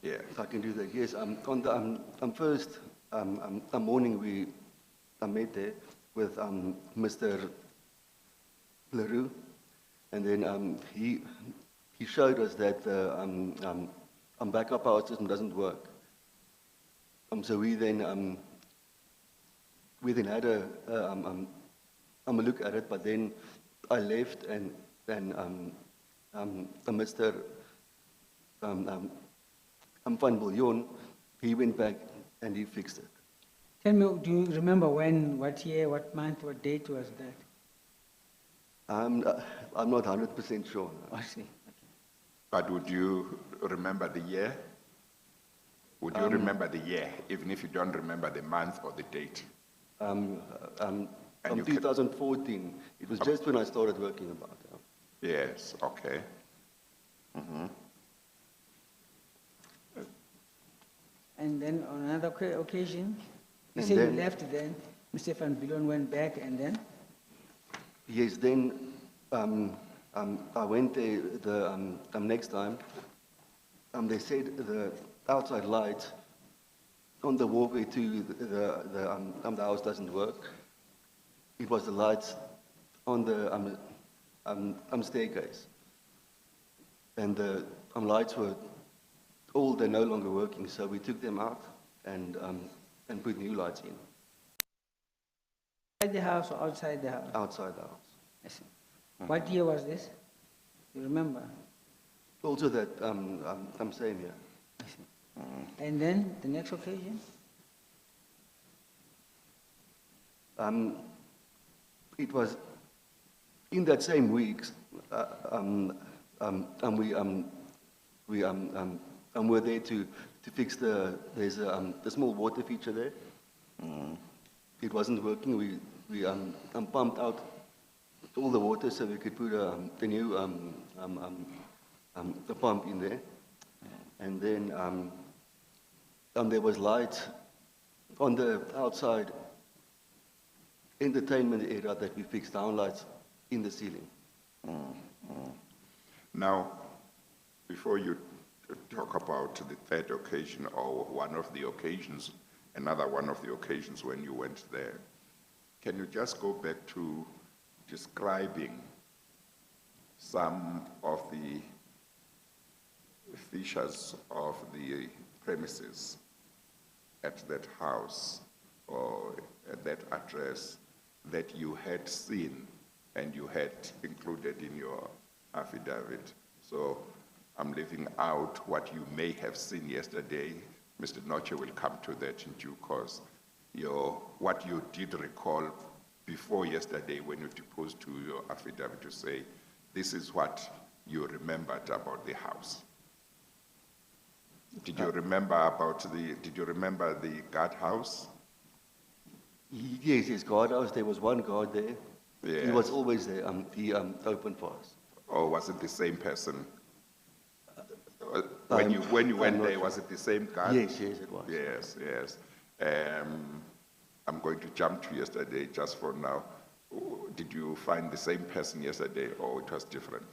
Yeah. if I can do that. Yes, on the first morning I met there with Mr. Leroux, and then he showed us that the backup power system doesn't work. So we then had a look at it, but then I left, and then Mr. Van Biljon, he went back and he fixed it. Tell me, do you remember when, what year, what month, what date was that? I'm not 100% sure. I see. But would you remember the year? Would you remember the year, even if you don't remember the month or the date? From you can- 2014, it was just when I started working about it. Yes, okay. And then on another occasion, you And say you then- left then, Mr. Van Biljon went back and then? Yes, then I went there the next time. They said the outside light on the walkway to the house doesn't work. It was the lights on the staircase. And the lights were old and no longer working, so we took them out and put new lights in Inside the house or outside the house? outside the house. I see. What year was this? You remember? Also that I'm saying here. I see. And then the next occasion? It was in that same week. We were there to fix there's a small water feature there. It wasn't working. We pumped out all the water so we could put the new the pump in there, and then there was light on the outside entertainment area that we fixed downlights in the ceiling. Now, before you talk about the third occasion or one of the occasions, another one of the occasions when you went there, can you just go back to describing some of the features of the premises at that house or at that address that you had seen and you had included in your affidavit? So I'm leaving out what you may have seen yesterday. Mr. Noche will come to that in due course. What you did recall before yesterday when you deposed to your affidavit to say, this is what you remembered about the house. Did you remember the guardhouse? Yes, guardhouse. There was one guard there. Yes. He was always there. He opened for us. Or was it the same person? When you went I'm not there, sure. was it the same guard? Yes, it was. Yes. I'm going to jump to yesterday just for now. Did you find the same person yesterday or it was different?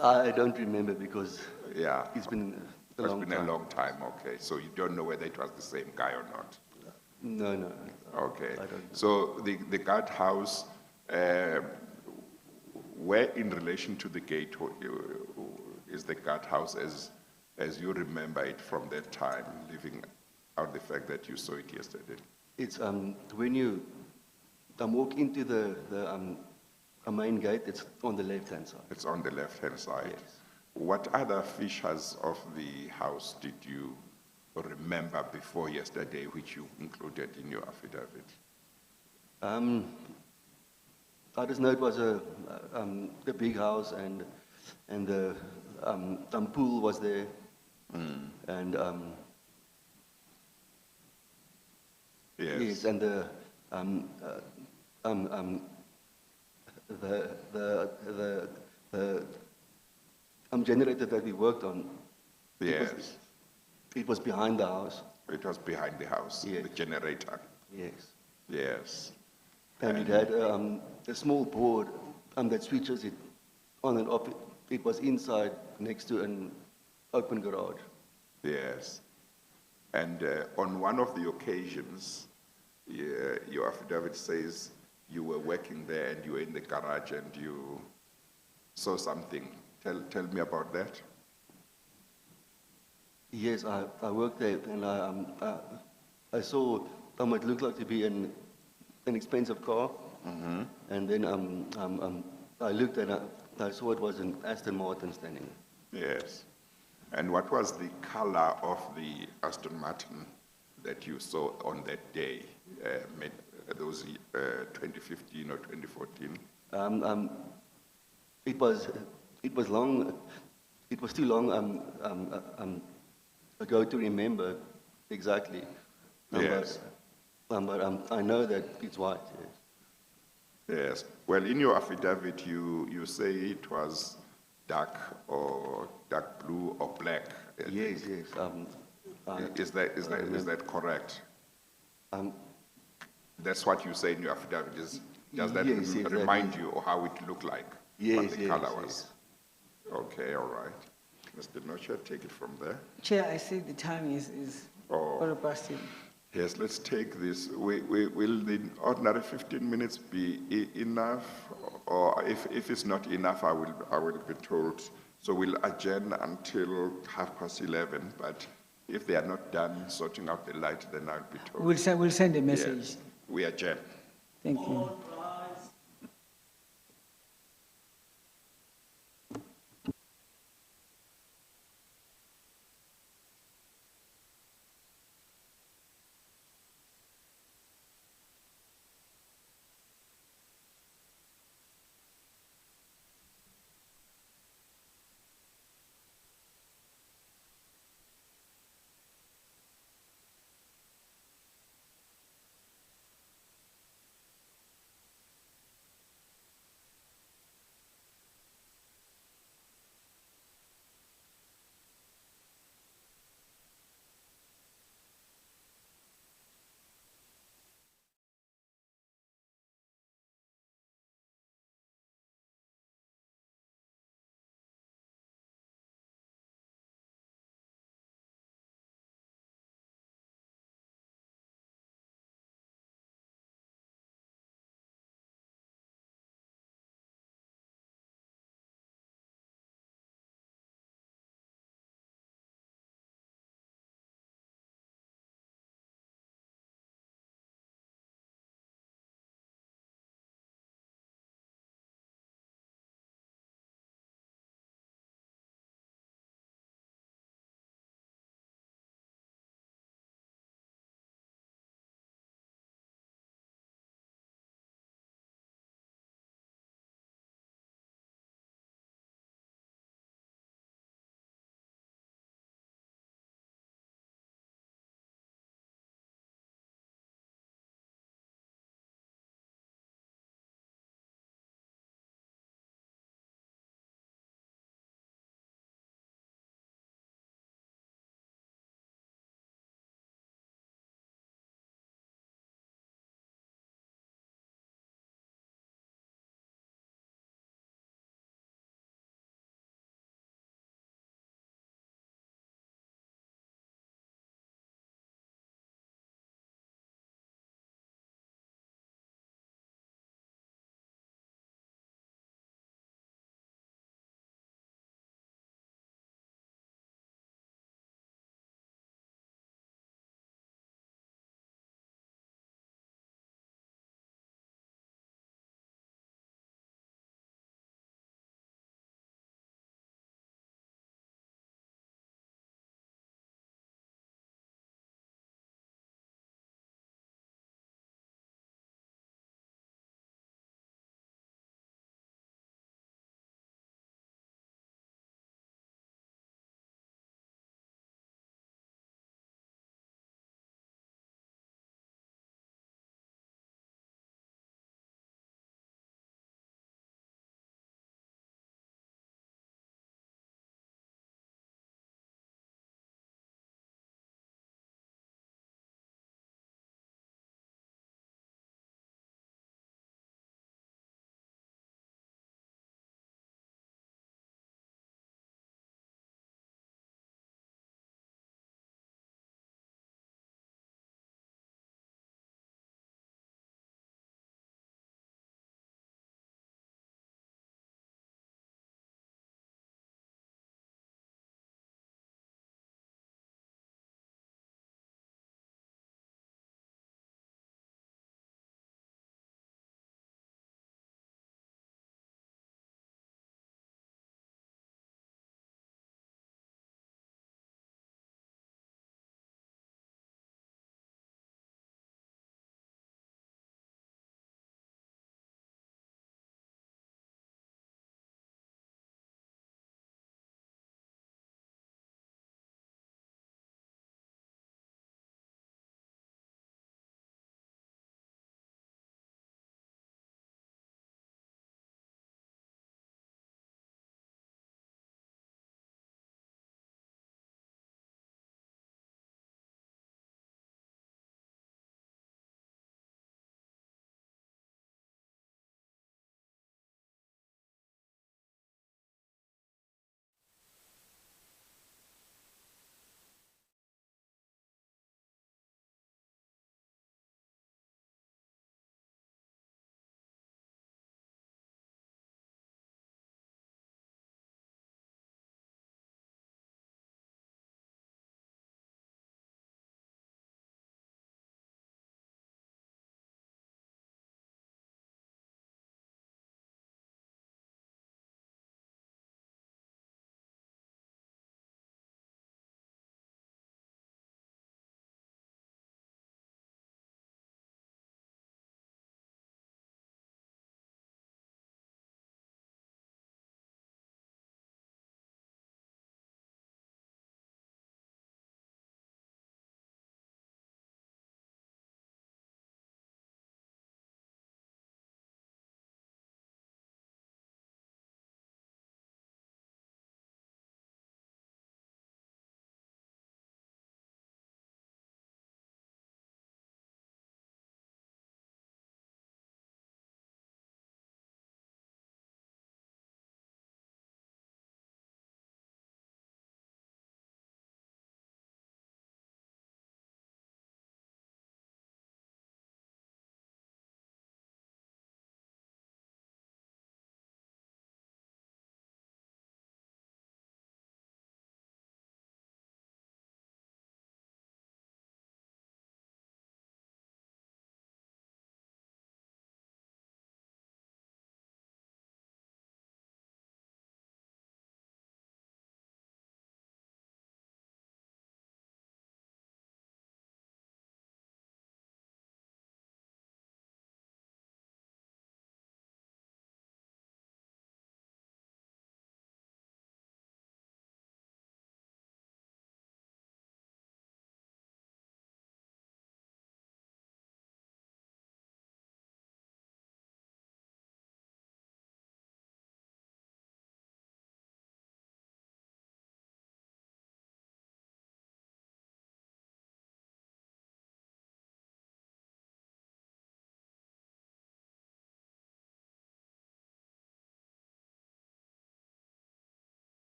I don't remember because Yeah. it's been a It's long been time. a long time, okay. So you don't know whether it was the same guy or not? No. Okay. I don't know. So the guardhouse, where in relation to the gate is the guardhouse as you remember it from that time, leaving out the fact that you saw it yesterday? It's when you walk into the main gate, it's on the left-hand side. It's on the left-hand side. Yes. What other features of the house did you remember before yesterday, which you included in your affidavit? I just know it was a big house and the pool was there. And Yes. and the generator that we worked on. Yes. It was behind the house. It was behind the house, Yes. the generator. Yes. Yes. And it had a small board that switches it on and off. It was inside next to an open garage. Yes. And on one of the occasions, your affidavit says you were working there and you were in the garage and you saw something. Tell me about that. Yes, I worked there and I saw it looked like to be an expensive car. And then I looked and I saw it was an Aston Martin standing. Yes. And what was the color of the Aston Martin that you saw on that day, those 2015 or 2014? It was long. It was too long ago to remember exactly. Yes. But I know that it's white. Yes. Yes. Well, in your affidavit, you say it was dark blue or black. I Yes. think. Yes. Is that correct? Um, That's what you say in your affidavit. Does that Yes, yes, that remind you of how it looked like? What Yes, the yes, color was? yes. Okay, all right. Mr. Nocha, take it from there. Chair, I see the time is Oh. quarter past 10. Yes, let's take this. Will the ordinary 15 minutes be enough? Or if it's not enough, I will be told. So we'll adjourn until 11:30, but if they are not done sorting out the light, then I'll be told. We'll send a message. Yes, we adjourn. Thank you.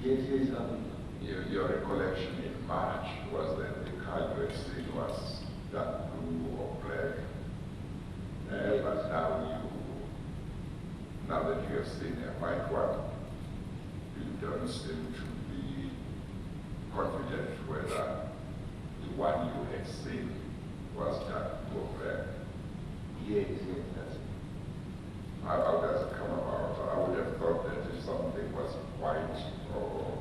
Yes, yes, Your recollection in March was that the car you had seen was dark blue or black. But now that you have seen a white one, you don't seem to be confident whether the one you had seen was dark blue or black. yes, yes, that's it. How does it come about? I would have thought that if something was white, or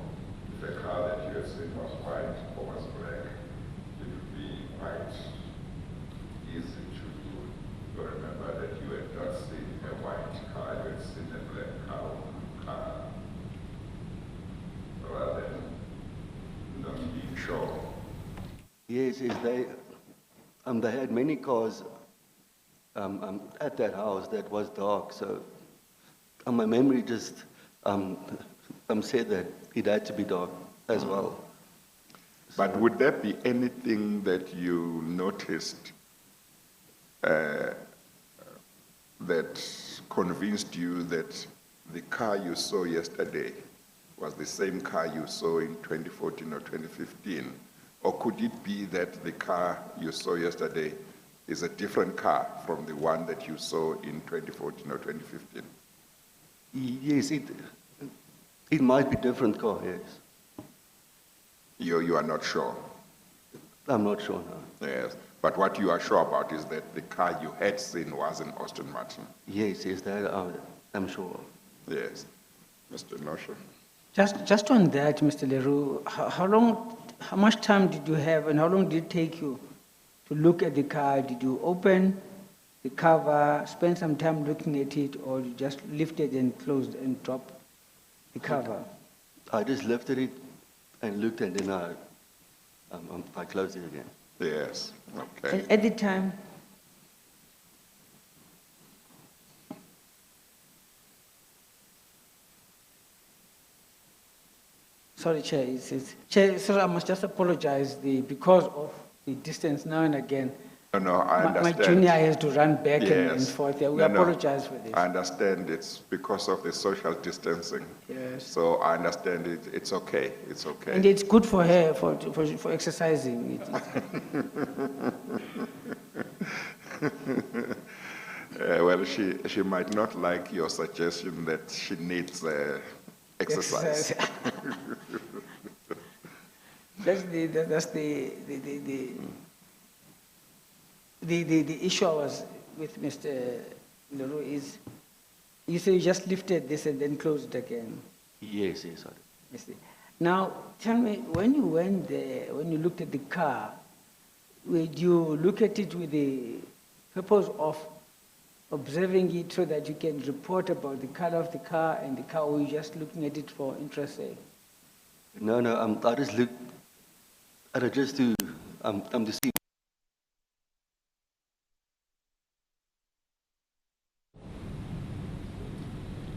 if a car that you had seen was white or was black, it would be quite easy to remember that you had not seen a white car, you had seen a black car, rather than not being sure. Yes, yes, they had many cars at that house that was dark, so my memory just said that it had to be dark as well. But would there be anything that you noticed that convinced you that the car you saw yesterday was the same car you saw in 2014 or 2015? Or could it be that the car you saw yesterday is a different car from the one that you saw in 2014 or 2015? Yes, it might be different car, yes. You are not sure? I'm not sure now. Yes. But what you are sure about is that the car you had seen was an Aston Martin? Yes, yes, that I'm sure of. Yes. Mr. Nosha? Just on that, Mr. Leroux, how much time did you have and how long did it take you to look at the car? Did you open the cover, spend some time looking at it, or you just lifted and closed and dropped the cover? I just lifted it and looked, and then I closed it again. Yes. Okay. And at the time, sorry, Chair, Chair, sir, I must just apologize because of the distance now and again. No, I My understand. junior has to run back and Yes. forth. We No, apologize for this. I understand it's because of the social distancing. Yes. So I understand it. It's okay. It's okay. And it's good for her for exercising. Well, she might not like your suggestion that she needs exercise. That's the issue I was with Mr. Leroux is, you say you just lifted this and then closed it again. Yes, yes, I see. Now, tell me, when you went there, when you looked at the car, would you look at it with the purpose of observing it so that you can report about the color of the car and the car, or you just looking at it for interest sake? No, I just looked at it just to see.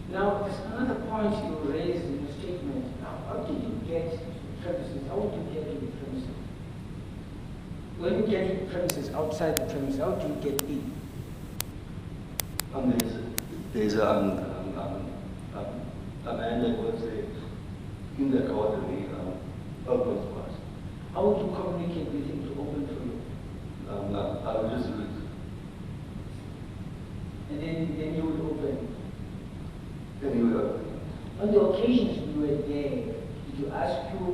Now, there's another point you raised in your statement. Now, how did you get to the premises? How would you get to the premises? When you get to the premises, outside the premises, how do you get in? There's a man that works there in the car that he opens for us. How would you communicate with him to open for you? I would just look. And then you would open. Then he would open. On the occasions you were there, did you ask you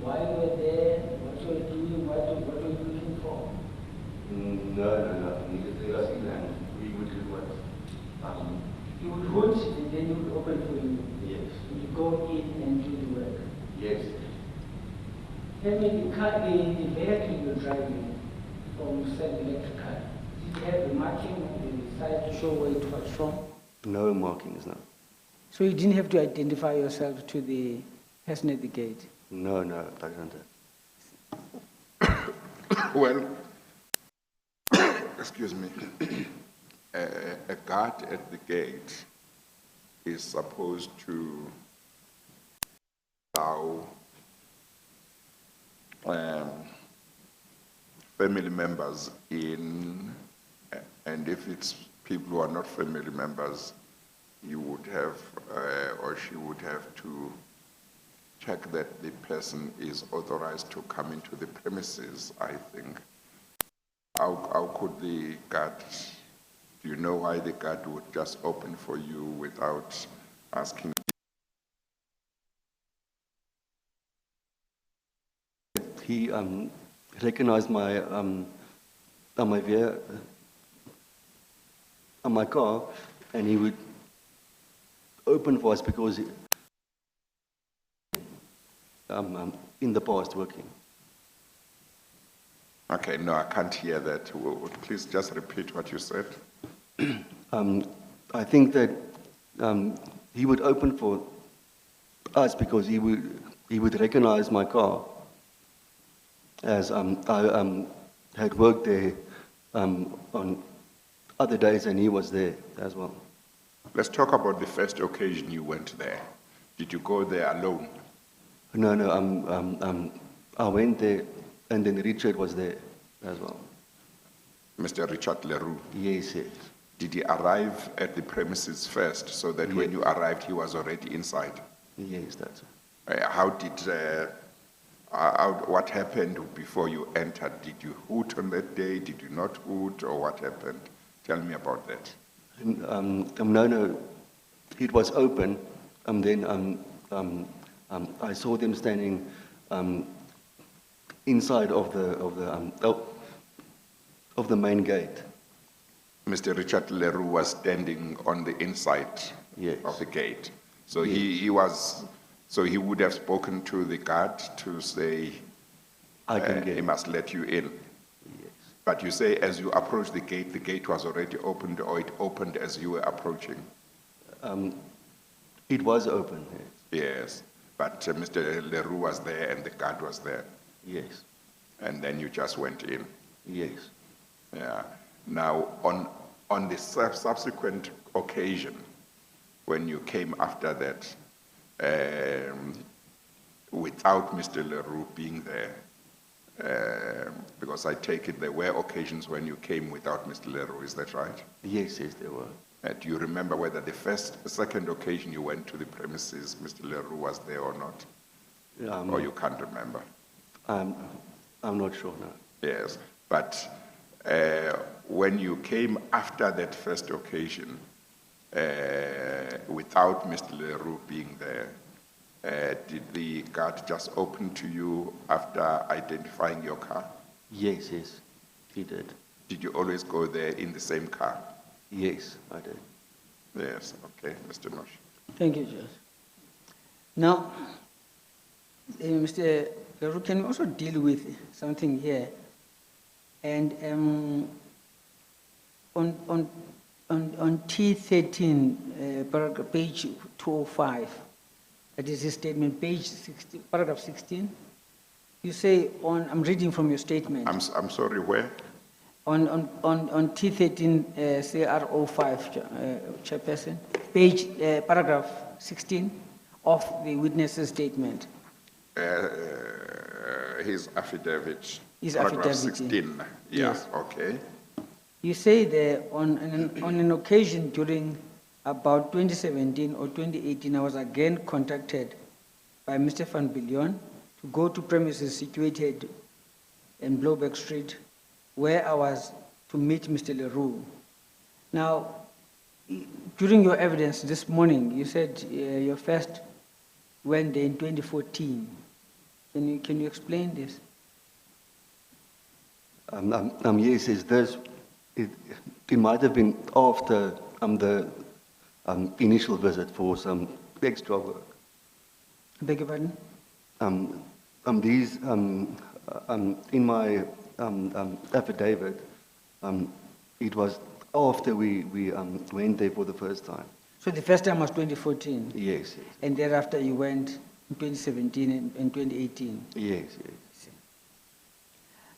why you were there, what you were doing, what you were looking for? No. He just let us in and we would do what. You would hoot and then you would open for you. Yes. And you go in and do the work. Yes. Tell me, the vehicle you're driving from said electric car, did it have the marking on the side to show where it was from? No markings, no. So you didn't have to identify yourself to the person at the gate? No, I don't. Well, excuse me, a guard at the gate is supposed to allow family members in, and if it's people who are not family members, you would have, or she would have to check that the person is authorized to come into the premises, I think. How could the guard, do you know why the guard would just open for you without asking? He recognized my my car, and he would open for us because in the past working. Okay, no, I can't hear that. Please just repeat what you said. I think that he would open for us because he would recognize my car, as I had worked there on other days, and he was there as well. Let's talk about the first occasion you went there. Did you go there alone? No, I went there, and then Richard was there as well. Mr. Richard Leroux, Yes, yes. did he arrive at the premises first so that when Yeah. you arrived, he was already inside? Yes, that's it. What happened before you entered? Did you hoot on that day? Did you not hoot, or what happened? Tell me about that. No, it was open, and then I saw them standing inside of the main gate. Mr. Richard Leroux was standing on the inside Yes. of the gate. So he would have spoken to the guard to say I can get he must let you in. Yes. But you say as you approached the gate was already opened, or it opened as you were approaching? It was open. Yes. But Mr. Leroux was there and the guard was there. Yes. And then you just went in. Yes. Yeah. Now, on the subsequent occasion, when you came after that, without Mr. Leroux being there, because I take it there were occasions when you came without Mr. Leroux, is that right? Yes, there were. Do you remember whether the second occasion you went to the premises, Mr. Leroux was there or not? Or you can't remember? I'm not sure now. Yes, but when you came after that first occasion, without Mr. Leroux being there, did the guard just open to you after identifying your car? Yes, he did. Did you always go there in the same car? Yes, I did. Yes, okay, Mr. Nosh. Thank you, Judge. Now, Mr. Leroux, can you also deal with something here? And on T13, paragraph, page 205, that is his statement, page 16, paragraph 16, you say I'm reading from your statement. I'm sorry, where? On T13, CR05, Chairperson, page, paragraph 16 of the witness's statement. His affidavit. His Paragraph affidavit, 16. Yeah, yes. okay. You say there on an occasion during about 2017 or 2018, I was again contacted by Mr. Van Billion to go to premises situated in Blowback Street, where I was to meet Mr. Leroux. Now, during your evidence this morning, you said you first went there in 2014. Can you explain this? Yes, it might have been after the initial visit for some extra work. Beg your pardon? These in my affidavit, it was after we went there for the first time. So the first time was 2014? Yes. And thereafter you went in 2017 and 2018? Yes.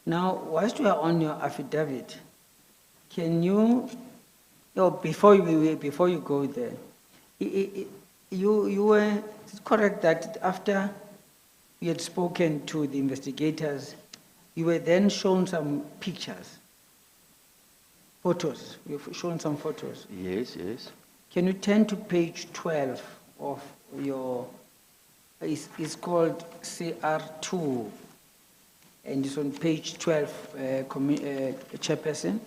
Now, whilst you are on your affidavit, can you, before you go there, you were correct that after you had spoken to the investigators, you were then shown some pictures, photos. You've shown some photos. Yes. Can you turn to page 12 of your It's called CR2, and it's on page 12, Chairperson.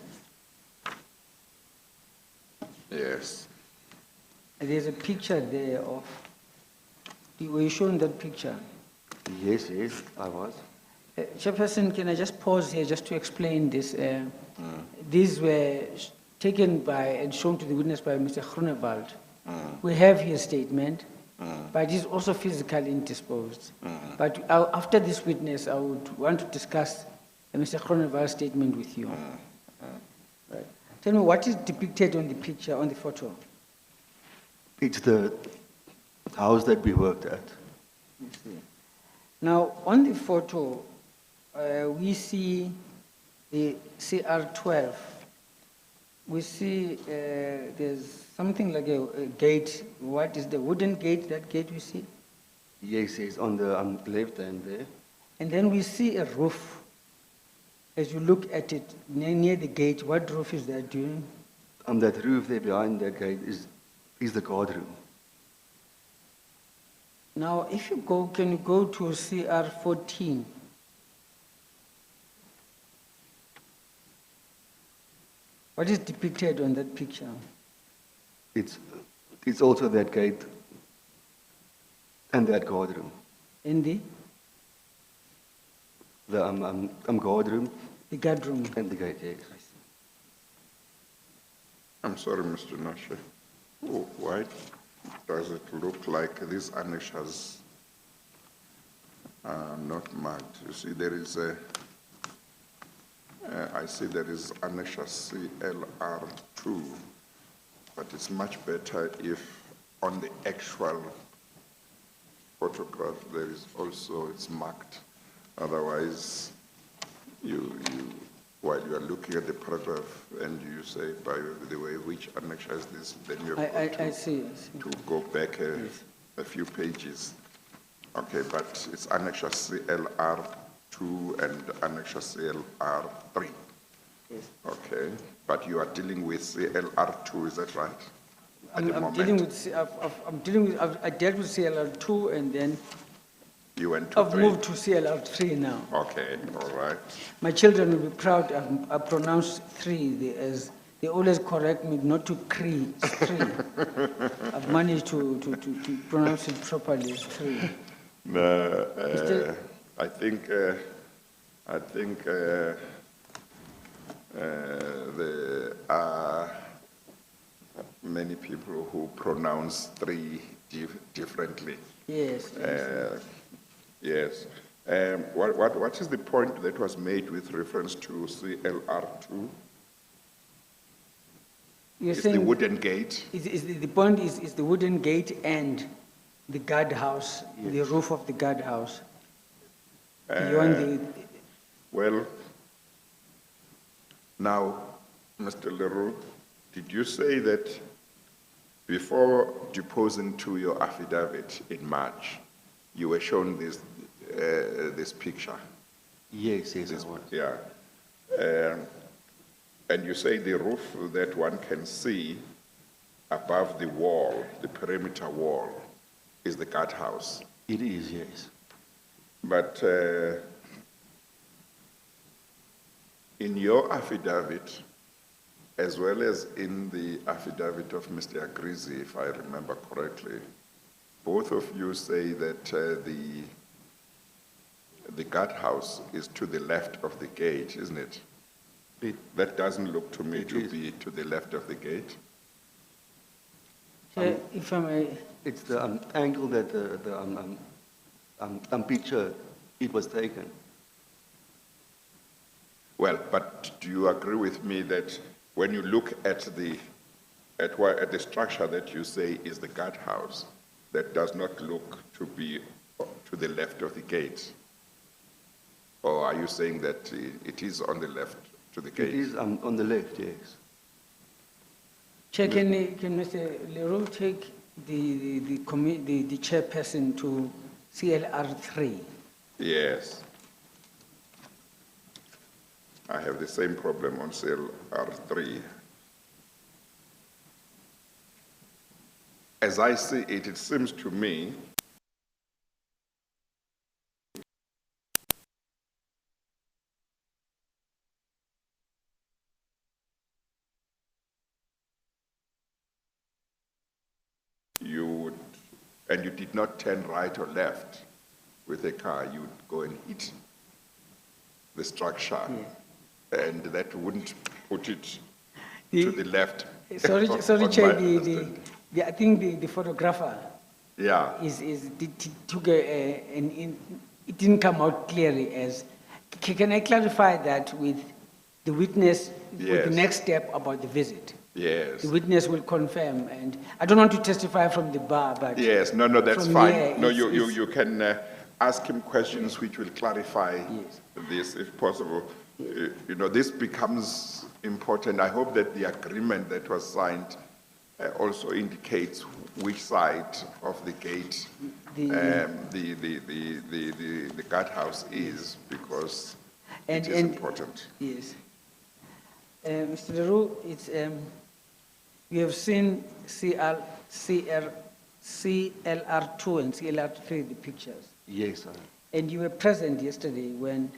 Yes. There's a picture there of, were you shown that picture? Yes, I was. Chairperson, can I just pause here just to explain this? These were taken by and shown to the witness by Mr. Groenewald. We have his statement, but he's also physically indisposed. But after this witness, I would want to discuss Mr. Groenewald's statement with you. Right. Tell me, what is depicted on the picture, on the photo? It's the house that we worked at. You see. Now, on the photo, we see the CR12. We see there's something like a gate. What is the wooden gate, that gate we see? Yes, on the left hand there. And then we see a roof. As you look at it, near the gate, what roof is that doing? On that roof there behind that gate is the guard room. Now, if you go, can you go to CR14? What is depicted on that picture? It's also that gate and that guard room. In the Guard room guard room? and the gate, yes. I'm sorry, Mr. Nashe. Why does it look like these annexures are not marked? You see, there is I see there is annexure CLR2, but it's much better if on the actual photograph there is also, it's marked. Otherwise, while you are looking at the paragraph and you say by the way which annexure is this, then you have I see. to go back a few pages. Okay, but it's annexure CLR2 and annexure CLR3. Yes. Okay, but you are dealing with CLR2, is that right? At the I'm dealing moment. with, I dealt with CLR2 and then You went to I've 3. moved to CLR3 now. Okay, all right. My children will be proud I pronounced 3 as they always correct me not to cree, it's 3. I've managed to pronounce it properly, it's 3. No, I think there are many people who pronounce 3 differently. Yes. Yes. What is the point that was made with reference to CLR2? You're It's the saying wooden gate. the point is the wooden gate and the guardhouse, the roof of the guardhouse. Beyond the, Well, now, Mr. Leroux, did you say that before deposing to your affidavit in March, you were shown this picture? Yes, I was. Yeah. And you say the roof that one can see above the wall, the perimeter wall, is the guardhouse. It is, yes. But in your affidavit, as well as in the affidavit of Mr. Agrizi, if I remember correctly, both of you say that the guardhouse is to the left of the gate, isn't it? That doesn't look to me to be to the left of the gate. if I may, It's the angle that the picture it was taken. Well, but do you agree with me that when you look at the structure that you say is the guardhouse, that does not look to be to the left of the gate? Or are you saying that it is on the left to the gate? It is on the left, yes. Chair, can Mr. Leroux take the chairperson to CLR3? Yes. I have the same problem on CLR3. As I see it, it seems to me and you did not turn right or left with a car, you would go and hit the structure, and that wouldn't put it to the left. Sorry, on sorry, my Chair, understanding. I think the photographer Yeah, took it didn't come out clearly as, can I clarify that with the witness, with the Yes. next step about the visit? yes. The witness will confirm, and I don't want to testify from the bar, but. Yes, no, that's from fine. here, No, it's- you can ask him questions which will clarify Yes. this if possible. You know, this becomes important. I hope that the agreement that was signed also indicates which side of the gate The- the guardhouse is, because And- it is and- important. Yes. Mr. Leroux, it's, we have seen CLR2 and CLR3, the pictures. Yes, sir. And you were present yesterday when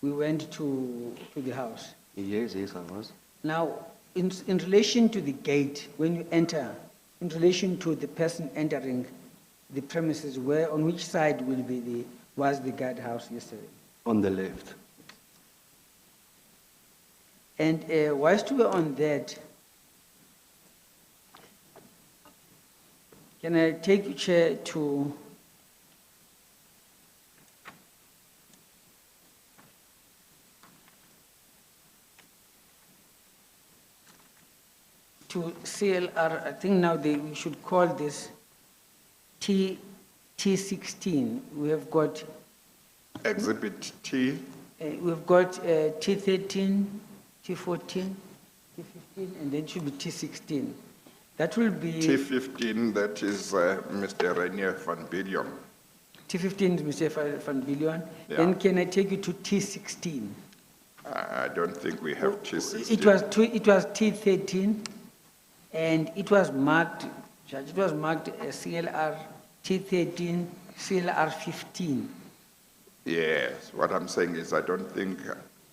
we went to the house. Yes, I was. Now, in relation to the gate, when you enter, in relation to the person entering the premises, on which side was the guardhouse yesterday? On the left. And whilst we were on that, can I take you, Chair, to CLR? I think now we should call this T16. We have got Exhibit T, we've got T13, T14, T15, and then should be T16. That will be T15, that is Mr. Rainier van Billion. T15 is Mr. Van Billion. Yeah. Then can I take you to T16? I don't think we have T16. It was T13, and it was marked, Judge, it was marked CLR T13, CLR 15. Yes, what I'm saying is I don't think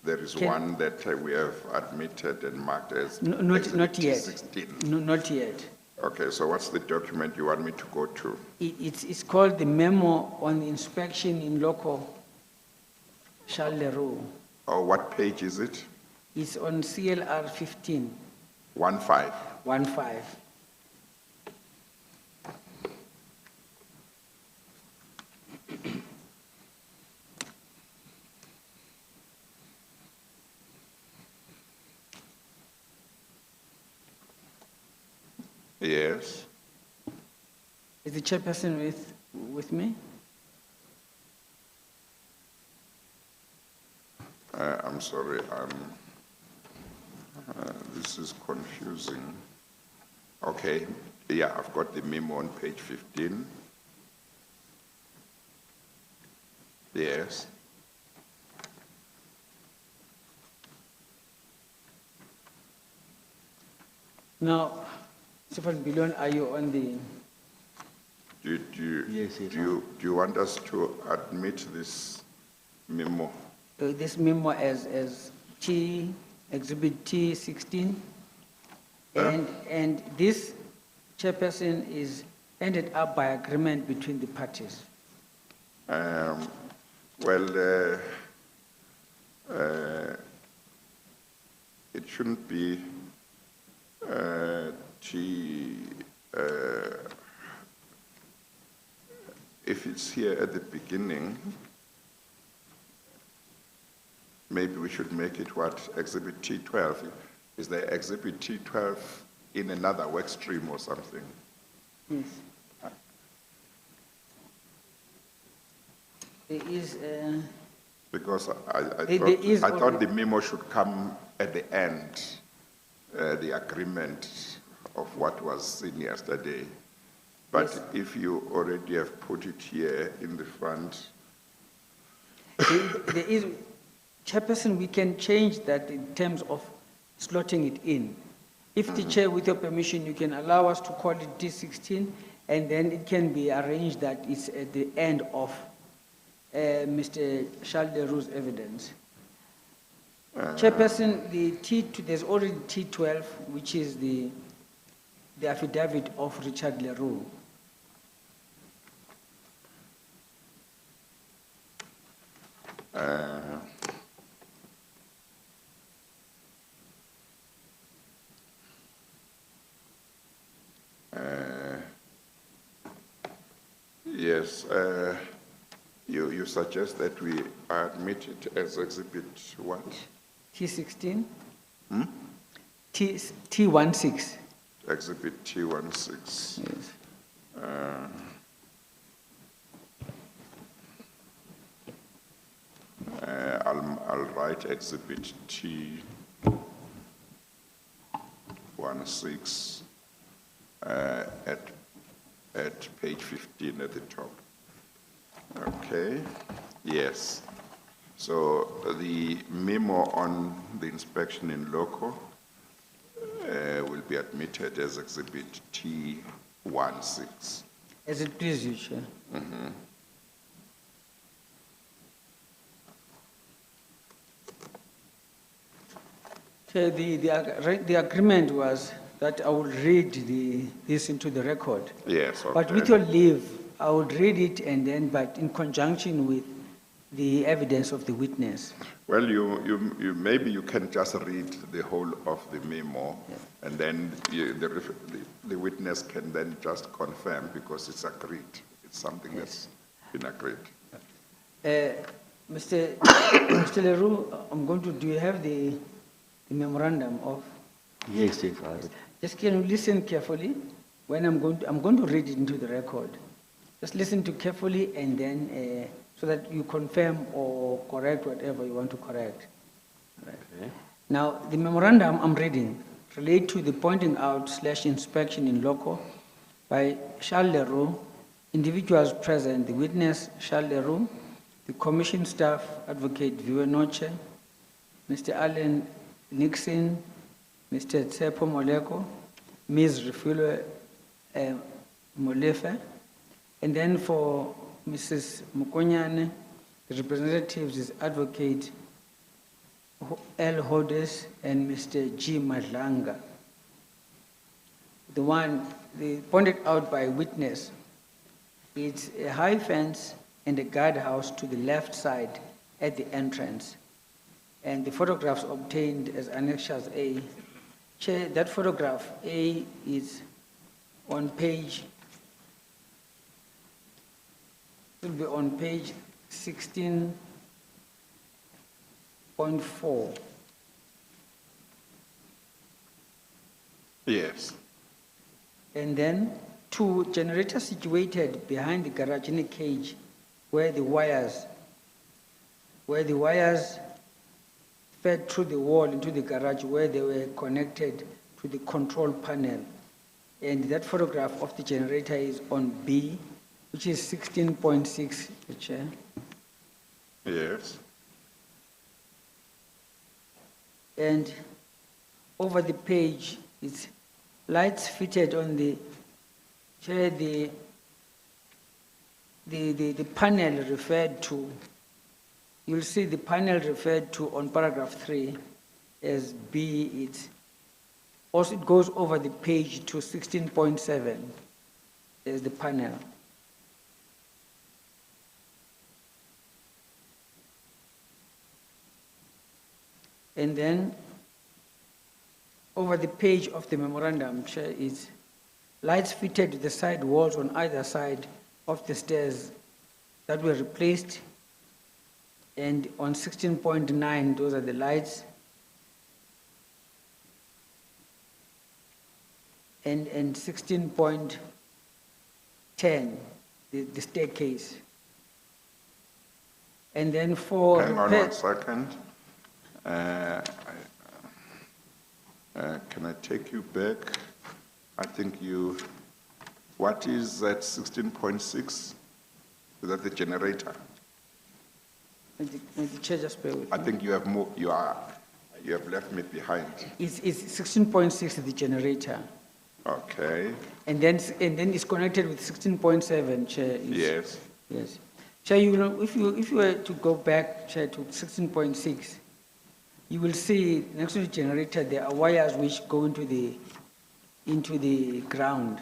there is one that we have admitted and marked as Not exhibit yet. T16. No, not yet. Okay, so what's the document you want me to go to? It's called the memo on inspection in local Charles Leroux. Or what page is it? It's on CLR 15, 15. 15. Yes. Is the chairperson with me? I'm sorry, this is confusing. Okay, yeah, I've got the memo on page 15. Yes. Now, Stephen Billion, are you on the? Yes, yes, Do you want us to admit this memo? This memo as exhibit T16, and this chairperson is ended up by agreement between the parties. Well, it shouldn't be if it's here at the beginning, maybe we should make it what, exhibit T12. Is there exhibit T12 in another work stream or something? Yes. There is, Because I There is thought already- the memo should come at the end, the agreement of what was seen yesterday. But Yes. if you already have put it here in the front, there is, chairperson, we can change that in terms of slotting it in. If the chair, with your permission, you can allow us to call it T16, and then it can be arranged that it's at the end of Mr. Charles Leroux's evidence. Chairperson, there's already T12, which is the affidavit of Richard Leroux. Yes, you suggest that we admit it as exhibit what? T16? T16. Exhibit T16. Yes. I'll write exhibit T16 at page 15 at the top. Okay, yes. So the memo on the inspection in loco will be admitted as exhibit T16. As it pleases you, Chair. Chair, the agreement was that I would read this into the record. Yes, okay. But with your leave, I would read it and then, but in conjunction with the evidence of the witness. Well, maybe you can just read the whole of the memo, and then the witness can then just confirm because it's agreed. It's something that's been agreed. Mr. Leroux, do you have the memorandum of? Yes, yes, I have it. Just can you listen carefully when I'm going to read it into the record. Just listen to carefully and then so that you confirm or correct whatever you want to correct. Right. Okay. Now, the memorandum I'm reading relate to the pointing out / inspection in loco by Charles Leroux, individuals present, the witness Charles Leroux, the commission staff, Advocate Viwe Noche, Mr. Allen Nixon, Mr. Tsepo Moleko, Ms. Refilo Molefe, and then for Mrs. Mukonyane, the representatives is Advocate L. Hodes and Mr. G. Madlanga. The pointed out by witness, it's a high fence and a guardhouse to the left side at the entrance. And the photographs obtained as annexures A. Chair, that photograph A is on page, it will be on page 16.4. Yes. And then 2, generator situated behind the garage in a cage where the wires fed through the wall into the garage where they were connected to the control panel. And that photograph of the generator is on B, which is 16.6, Chair. Yes. And over the page, it's lights fitted on the Chair, the panel referred to. You'll see the panel referred to on paragraph 3 as B. It goes over the page to 16.7 as the panel. And then over the page of the memorandum, Chair, is lights fitted to the side walls on either side of the stairs that were replaced. And on 16.9, those are the lights. And 16.10, the staircase. And then for... Hang on 1 second. Can I take you back? I think what is that 16.6? Is that the generator? The Chair, just bear with I me. think you have left me behind. It's 16.6, the generator. Okay, And then it's connected with 16.7, Chair. yes, Yes. Chair, if you were to go back, Chair, to 16.6, you will see next to the generator there are wires which go into the ground.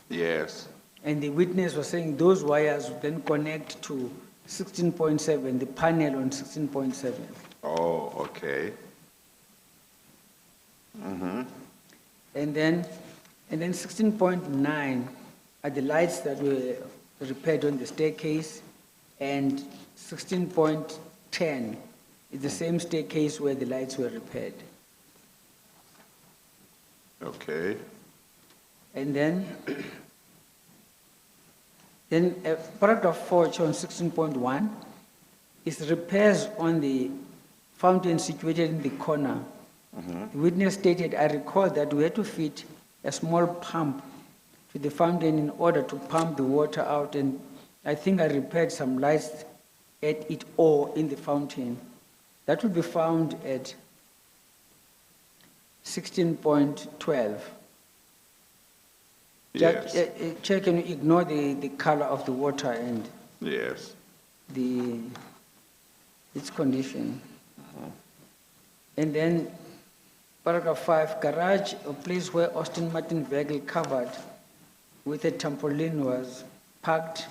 yes. And the witness was saying those wires would then connect to 16.7, the panel on 16.7. Oh, okay. And then 16.9 are the lights that were repaired on the staircase, and 16.10 is the same staircase where the lights were repaired. Okay. And then paragraph 4 on 16.1 is repairs on the fountain situated in the corner. The witness stated, I recall that we had to fit a small pump to the fountain in order to pump the water out, and I think I repaired some lights at it or in the fountain. That will be found at 16.12. Yes. Chair, can you ignore the color of the water and Yes. its condition? And then paragraph 5, garage, a place where Austin Martin vehicle covered with a trampoline was parked,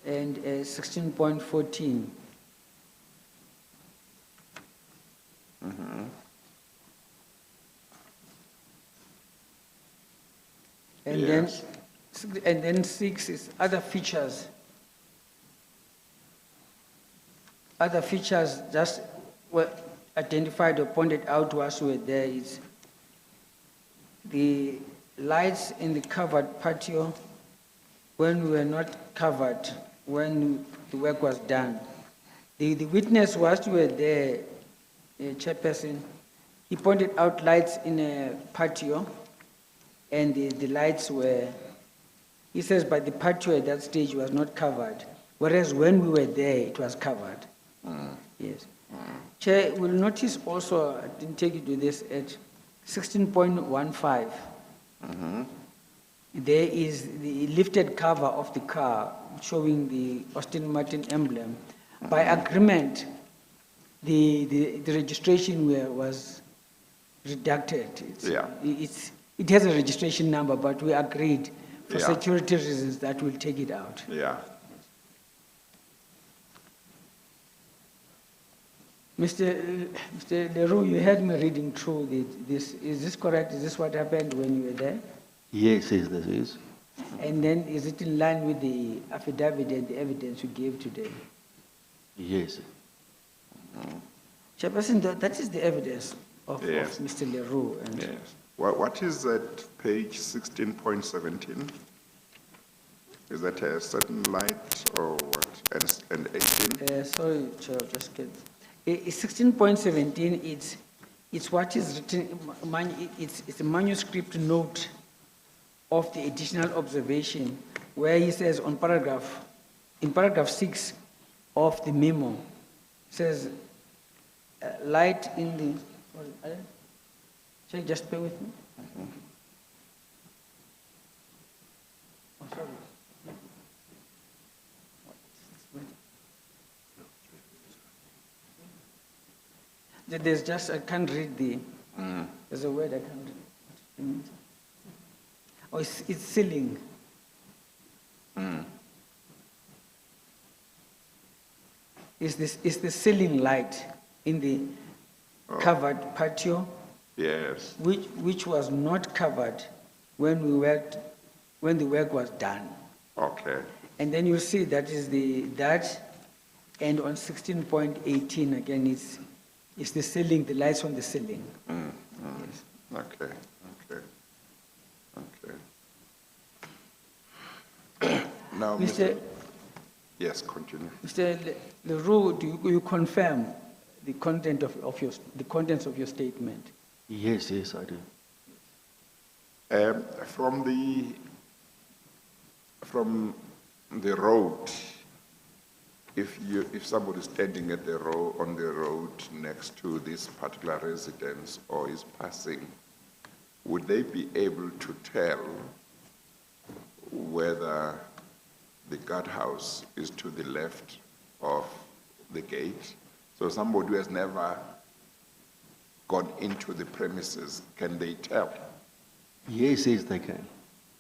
and 16.14. And Yes. then 6 is other features. Other features just were identified or pointed out to us were there is the lights in the covered patio when we were not covered, when the work was done. The witness, whilst we were there, chairperson, he pointed out lights in a patio, and the lights were, he says, but the patio at that stage was not covered, whereas when we were there, it was covered. Yes. Chair, will notice also, I didn't take you to this, at 16.15, there is the lifted cover of the car showing the Austin Martin emblem. By agreement, the registration was redacted. It has a registration number, but we agreed for security reasons that we'll take it out. Yeah. Mr. Leroux, you had me reading through this. Is this correct? Is this what happened when you were there? Yes, yes, this is. And then is it in line with the affidavit and the evidence you gave today? Yes. Chairperson, that is the evidence of Yes. Mr. Leroux. And Yes. What is that page 16.17? Is that a certain light or what? And 18? sorry, Chair, just get 16.17. It's what is written. It's a manuscript note of the additional observation, where he says in paragraph 6 of the memo, says light in the. Check, just bear with me. Oh, sorry. There's just, I can't read there's a word I can't read. Oh, it's ceiling. It's the ceiling light in the covered patio, Yes. which was not covered when the work was done. Okay. And then you'll see that is that, and on 16.18 again, it's the ceiling, the lights on the ceiling. Yes. Okay. Now, Mr. Yes, continue. Mr. Leroux, do you confirm the contents of your statement? Yes, yes, I do. From the road, if somebody is standing at on the road next to this particular residence or is passing, would they be able to tell whether the guardhouse is to the left of the gate? So somebody who has never gone into the premises, can they tell? Yes, yes, they can.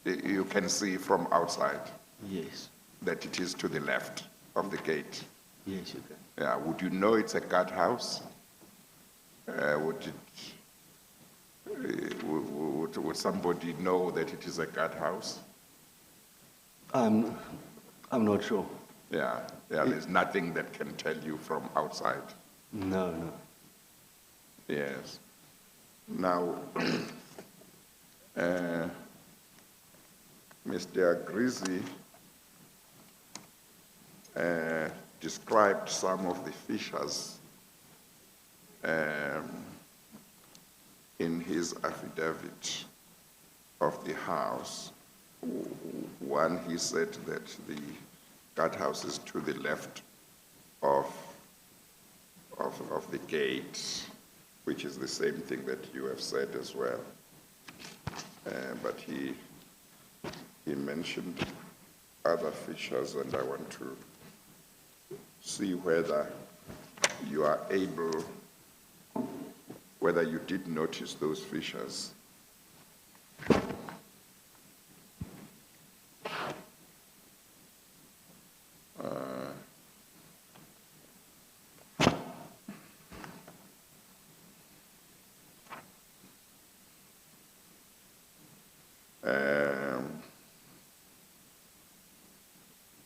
You can see from outside Yes, that it is to the left of the gate. yes, you can. Yeah, would you know it's a guardhouse? Would somebody know that it is a guardhouse? I'm not sure. Yeah, there's nothing that can tell you from outside. No. Yes. Now, Mr. Grizzly described some of the features in his affidavit of the house. One, he said that the guardhouse is to the left of the gate, which is the same thing that you have said as well. But he mentioned other features, and I want to see whether you are able, whether you did notice those features.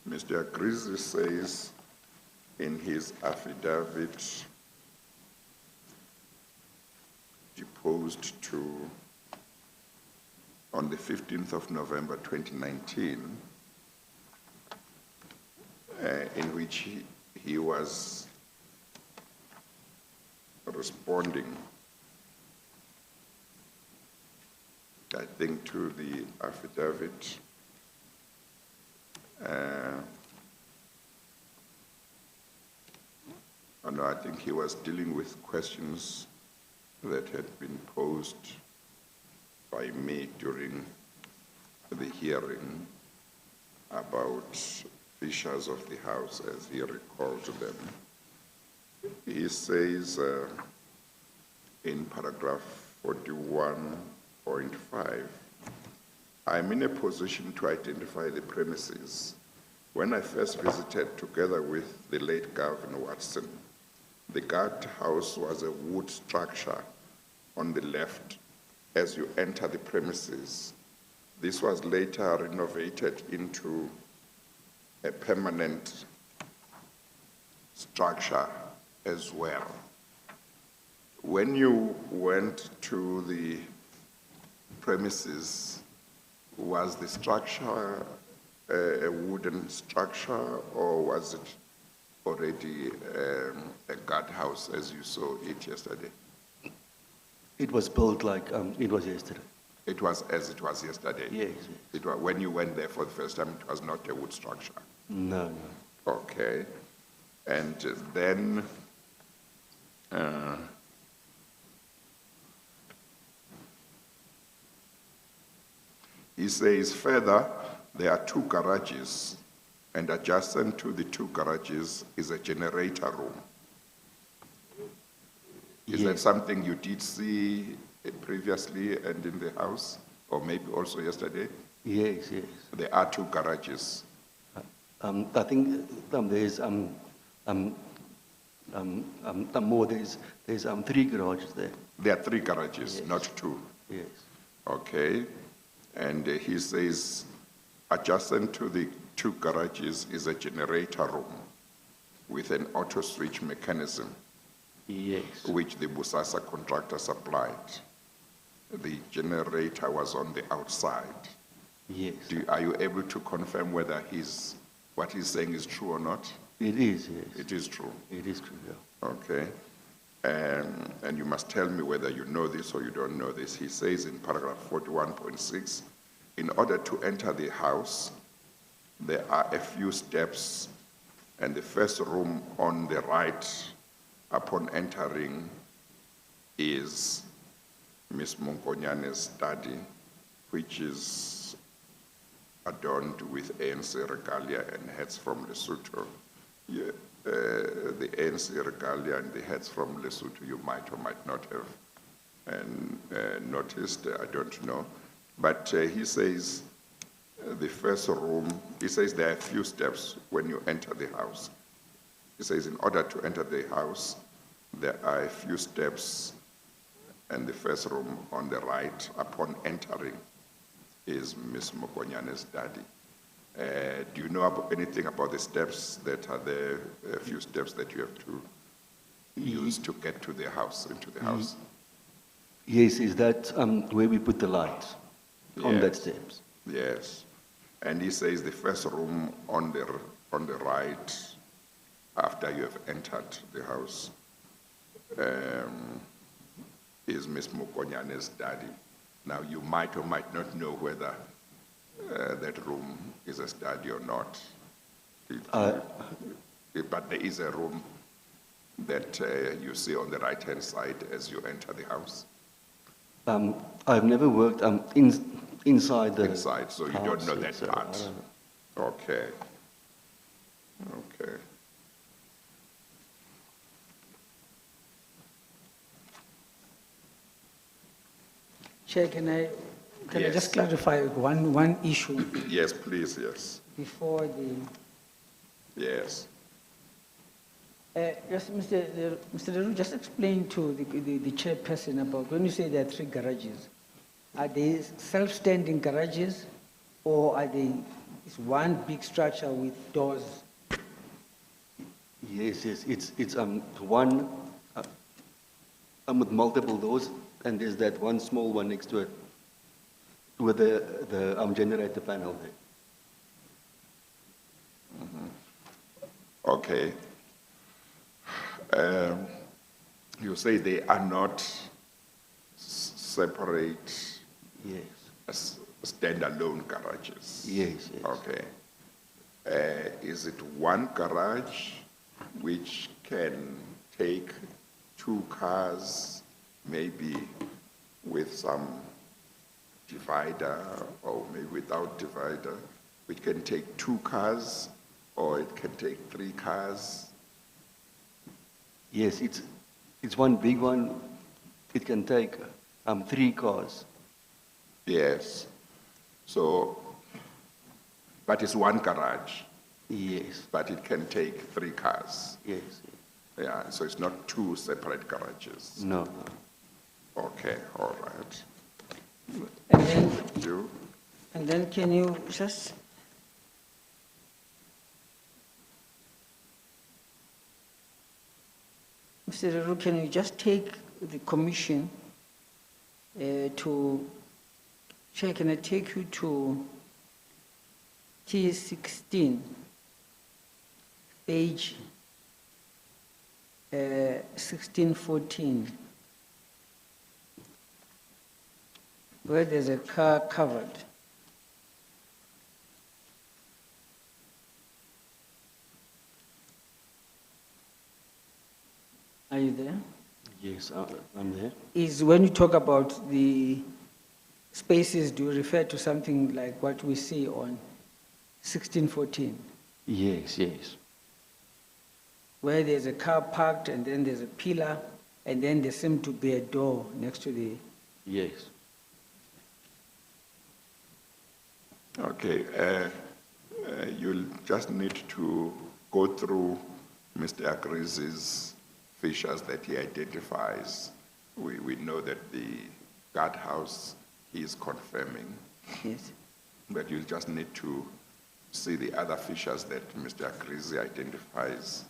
Mr. Grizzly says in his affidavit deposed to on the 15th of November 2019, in which he was responding, I think, to the affidavit. No, I think he was dealing with questions that had been posed by me during the hearing about features of the house as he recalled them. He says in paragraph 41.5, I'm in a position to identify the premises. When I first visited together with the late Governor Watson, the guardhouse was a wood structure on the left as you enter the premises. This was later renovated into a permanent structure as well. When you went to the premises, was the structure a wooden structure, or was it already a guardhouse as you saw it yesterday? It was built like it was yesterday. It was as it was yesterday? Yes. It was, when you went there for the first time, it was not a wood structure? No. Okay. And then he says further, there are two garages, and adjacent to the two garages is a generator room. Is that something you did see previously and in the house, or maybe also yesterday? Yes. There are two garages. I think there's more. There's 3 garages there. There are 3 garages, Yes. not 2. Yes. Okay. And he says adjacent to the 2 garages is a generator room with an auto switch mechanism, Yes. which the BOSASA contractor supplied. The generator was on the outside. Yes. Are you able to confirm whether what he's saying is true or not? It is, yes. It is true. It is true, yeah. Okay. And you must tell me whether you know this or you don't know this. He says in paragraph 41.6, in order to enter the house, there are a few steps, and the first room on the right upon entering is Ms. Monkonyane's study, which is adorned with ANC regalia and hats from Lesotho. Yeah, the ANC regalia and the hats from Lesotho you might or might not have noticed, I don't know. But he says the first room, he says there are a few steps when you enter the house. He says in order to enter the house, there are a few steps, and the first room on the right upon entering is Ms. Mokonyane's study. Do you know anything about the steps that are there, a few steps that you have to use to get to the house, into the house? Yes, is that where we put the lights? On that Yes. steps? Yes. And he says the first room on the right, after you have entered the house, is Miss Mukonyane's study. Now, you might or might not know whether that room is a study or not. But there is a room that you see on the right-hand side as you enter the house. I've never worked inside the Inside, so you don't know that so I part. don't know. Okay. Okay. Chair, can I Yes. just clarify one issue Yes, please, yes. before the, Yes. yes, Mr. Leroux, just explain to the chairperson about when you say there are 3 garages, are they self-standing garages or are they, it's one big structure with doors? Yes, it's one with multiple doors, and there's that one small one next to it with the generator panel there. Okay. You say they are not separate Yes, standalone garages? yes, yes. Okay. Is it one garage which can take 2 cars, maybe with some divider or maybe without divider, which can take 2 cars, or it can take 3 cars? Yes, it's one big one. It can take 3 cars. Yes. So, but it's one garage, Yes, but it can take 3 cars. yes. Yeah, so it's not 2 separate garages. No, no. Okay, all right. And then, You? and then can you just, Mr. Leroux, can you just take the commission to, Chair, can I take you to T16, page 1614, where there's a car covered. Are you there? Yes, I'm there. Is when you talk about the spaces, do you refer to something like what we see on 1614, Yes, yes. where there's a car parked and then there's a pillar and then there seems to be a door next to the, Yes. Okay, you'll just need to go through Mr. Akrizi's features that he identifies. We know that the guardhouse he is confirming, yes, but you'll just need to see the other features that Mr. Akrizi identifies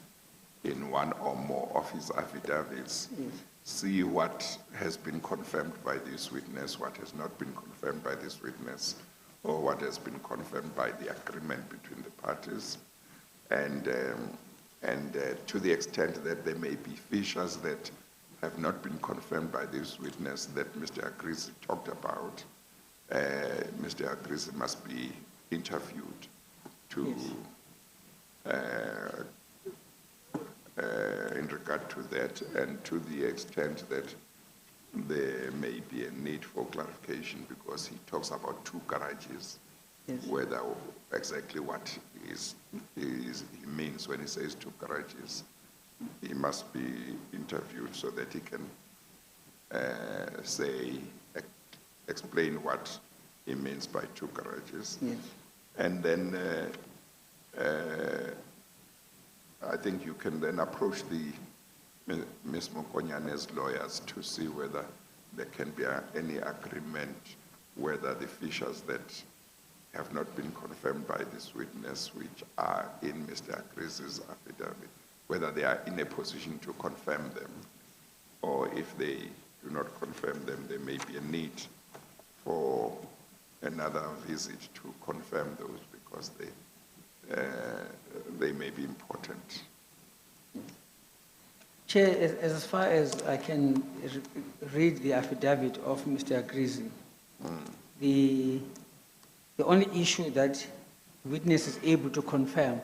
in one or more of his affidavits. yes. See what has been confirmed by this witness, what has not been confirmed by this witness, or what has been confirmed by the agreement between the parties. And to the extent that there may be features that have not been confirmed by this witness that Mr. Akrizi talked about, Mr. Akrizi must be interviewed to, in regard to that, and to the extent that there may be a need for clarification, because he talks about 2 garages, Yes. whether exactly what he means when he says 2 garages. He must be interviewed so that he can explain what he means by 2 garages. Yes. And then I think you can then approach Ms. Mukonyane's lawyers to see whether there can be any agreement, whether the features that have not been confirmed by this witness, which are in Mr. Agrizi's affidavit, whether they are in a position to confirm them, or if they do not confirm them, there may be a need for another visit to confirm those because they may be important. Chair, as far as I can read the affidavit of Mr. Agrizi, the only issue that witness is able to confirm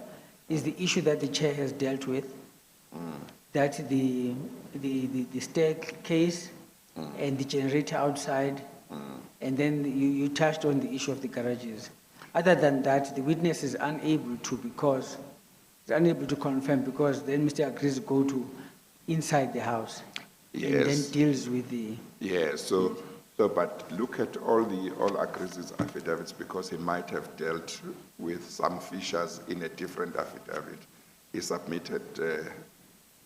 is the issue that the chair has dealt with, that the staircase and the generator outside, and then you touched on the issue of the garages. Other than that, the witness is unable to confirm because then Mr. Agrizi go to inside the house and then Yes. deals with the. Yes, but look at all Agrizi's affidavits because he might have dealt with some features in a different affidavit. He submitted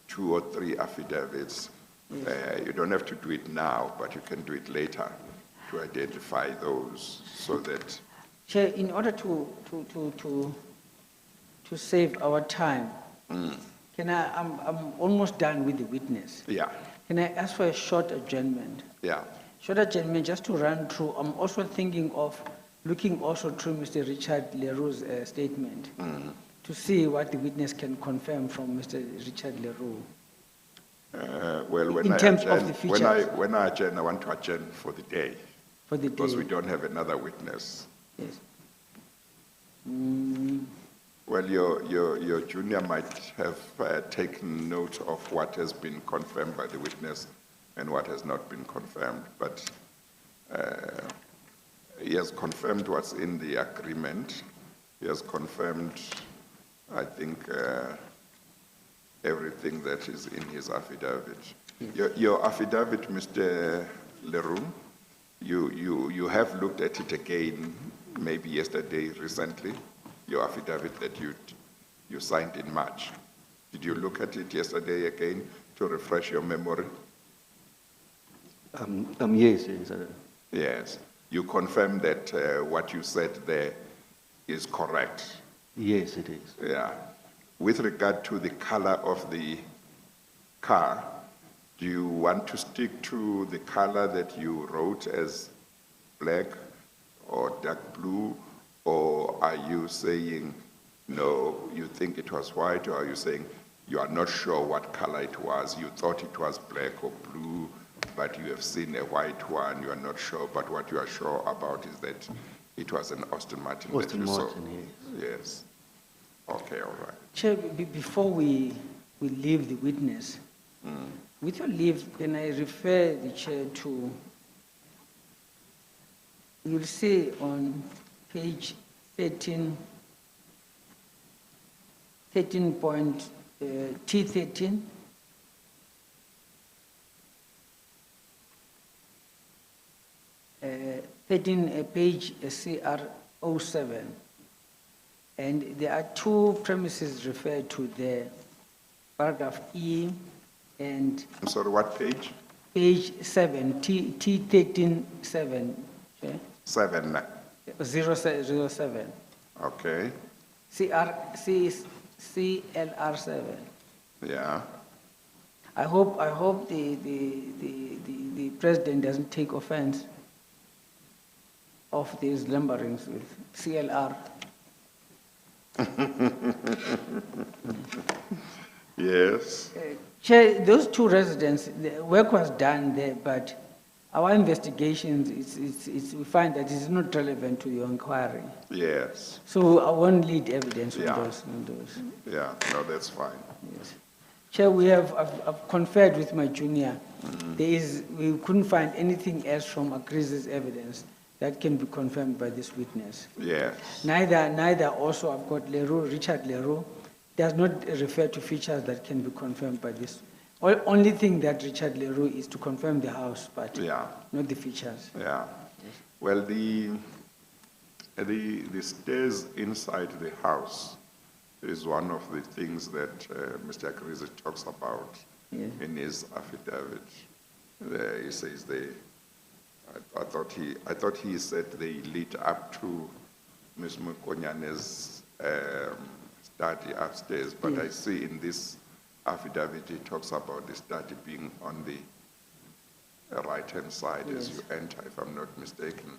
2 or 3 affidavits. You don't have to do it now, but you can do it later to identify those so that. Chair, in order to save our time, I'm almost done with the witness. Yeah, Can I ask for a short adjournment? yeah. Short adjournment, just to run through. I'm also thinking of looking also through Mr. Richard Leroux's statement to see what the witness can confirm from Mr. Richard Leroux. Well, when In I terms of adjourn, the features. when I adjourn, I want to adjourn for the day For the because day. we don't have another witness. Yes. Well, your junior might have taken note of what has been confirmed by the witness and what has not been confirmed, but he has confirmed what's in the agreement. He has confirmed, I think, everything that is in his affidavit. Your affidavit, Mr. Leroux, you have looked at it again, maybe yesterday, recently, your affidavit that you signed in March. Did you look at it yesterday again to refresh your memory? Yes, yes. Yes. You confirm that what you said there is correct. Yes, it is. Yeah. With regard to the color of the car, do you want to stick to the color that you wrote as black or dark blue, or are you saying, no, you think it was white, or are you saying you are not sure what color it was, you thought it was black or blue, but you have seen a white one, you are not sure, but what you are sure about is that it was an Aston Martin that Aston you saw? Martin, yes. Yes. Okay, all right. Chair, before we leave the witness, with your leave, can I refer the chair to, you'll see on page 13, T13, page CR07. And there are 2 premises referred to there, paragraph E and I'm sorry, what page? page 7, T13-7, okay? 7. 07, Okay, CLR7. yeah. I hope the president doesn't take offense of these lumberings with CLR. Yes, Chair, those 2 residents, the work was done there, but our investigations, we find that it's not relevant to your inquiry. yes, So I won't lead evidence Yeah. on those. yeah, no, that's fine. Yes. Chair, I've conferred with my junior. We couldn't find anything else from Agrizi's evidence that can be confirmed by this witness. Yes, Neither also I've got Leroux, Richard Leroux, does not refer to features that can be confirmed by this. Only thing that Richard Leroux is to confirm the house, but yeah, not the features. yeah. Well, the stairs inside the house is one of the things that Mr. Agrizi talks about Yeah. in his affidavit. He says I thought he said they lead up to Ms. Mukonyane's study upstairs, but I see in this affidavit, it talks about the study being on the right-hand side as you enter, if I'm not mistaken.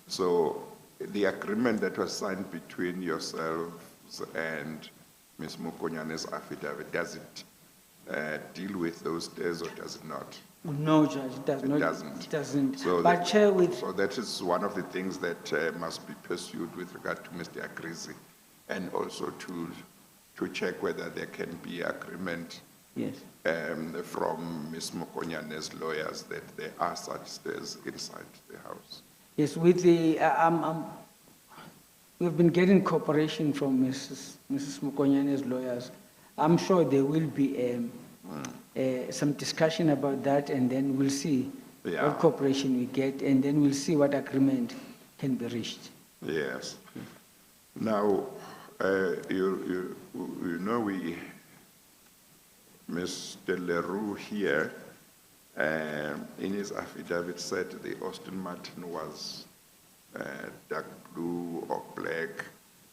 So the agreement that was signed between yourselves and Ms. Mukonyane's affidavit, does it deal with those stairs or does it not? No, Judge, it does It not. doesn't. It doesn't. So But that- Chair, with, So that is one of the things that must be pursued with regard to Mr. Agrizi, and also to check whether there can be agreement yes. from Ms. Mukonyane's lawyers that there are such stairs inside the house. Yes, with the, we've been getting cooperation from Mrs. Mukonyane's lawyers. I'm sure there will be some discussion about that, and then we'll see Yeah. what cooperation we get, and then we'll see what agreement can be reached. Yes. Now, you know, Mr. Leroux here, in his affidavit said the Austin Martin was dark blue or black,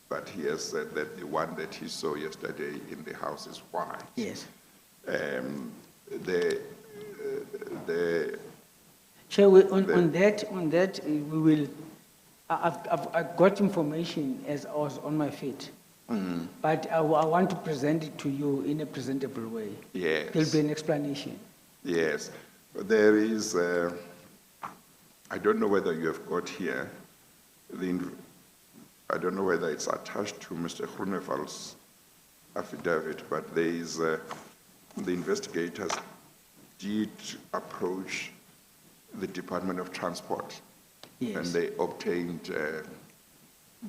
but he has said that the one that he saw yesterday in the house is white. Yes. Chair, on that, we will, I've got information as I was on my feet. But I want to present it to you in a presentable way. Yes. There'll be an explanation. Yes, there is, I don't know whether you have got here, I don't know whether it's attached to Mr. Groeneveld's affidavit, but there is, the investigators did approach the Department of Transport. Yes. And they obtained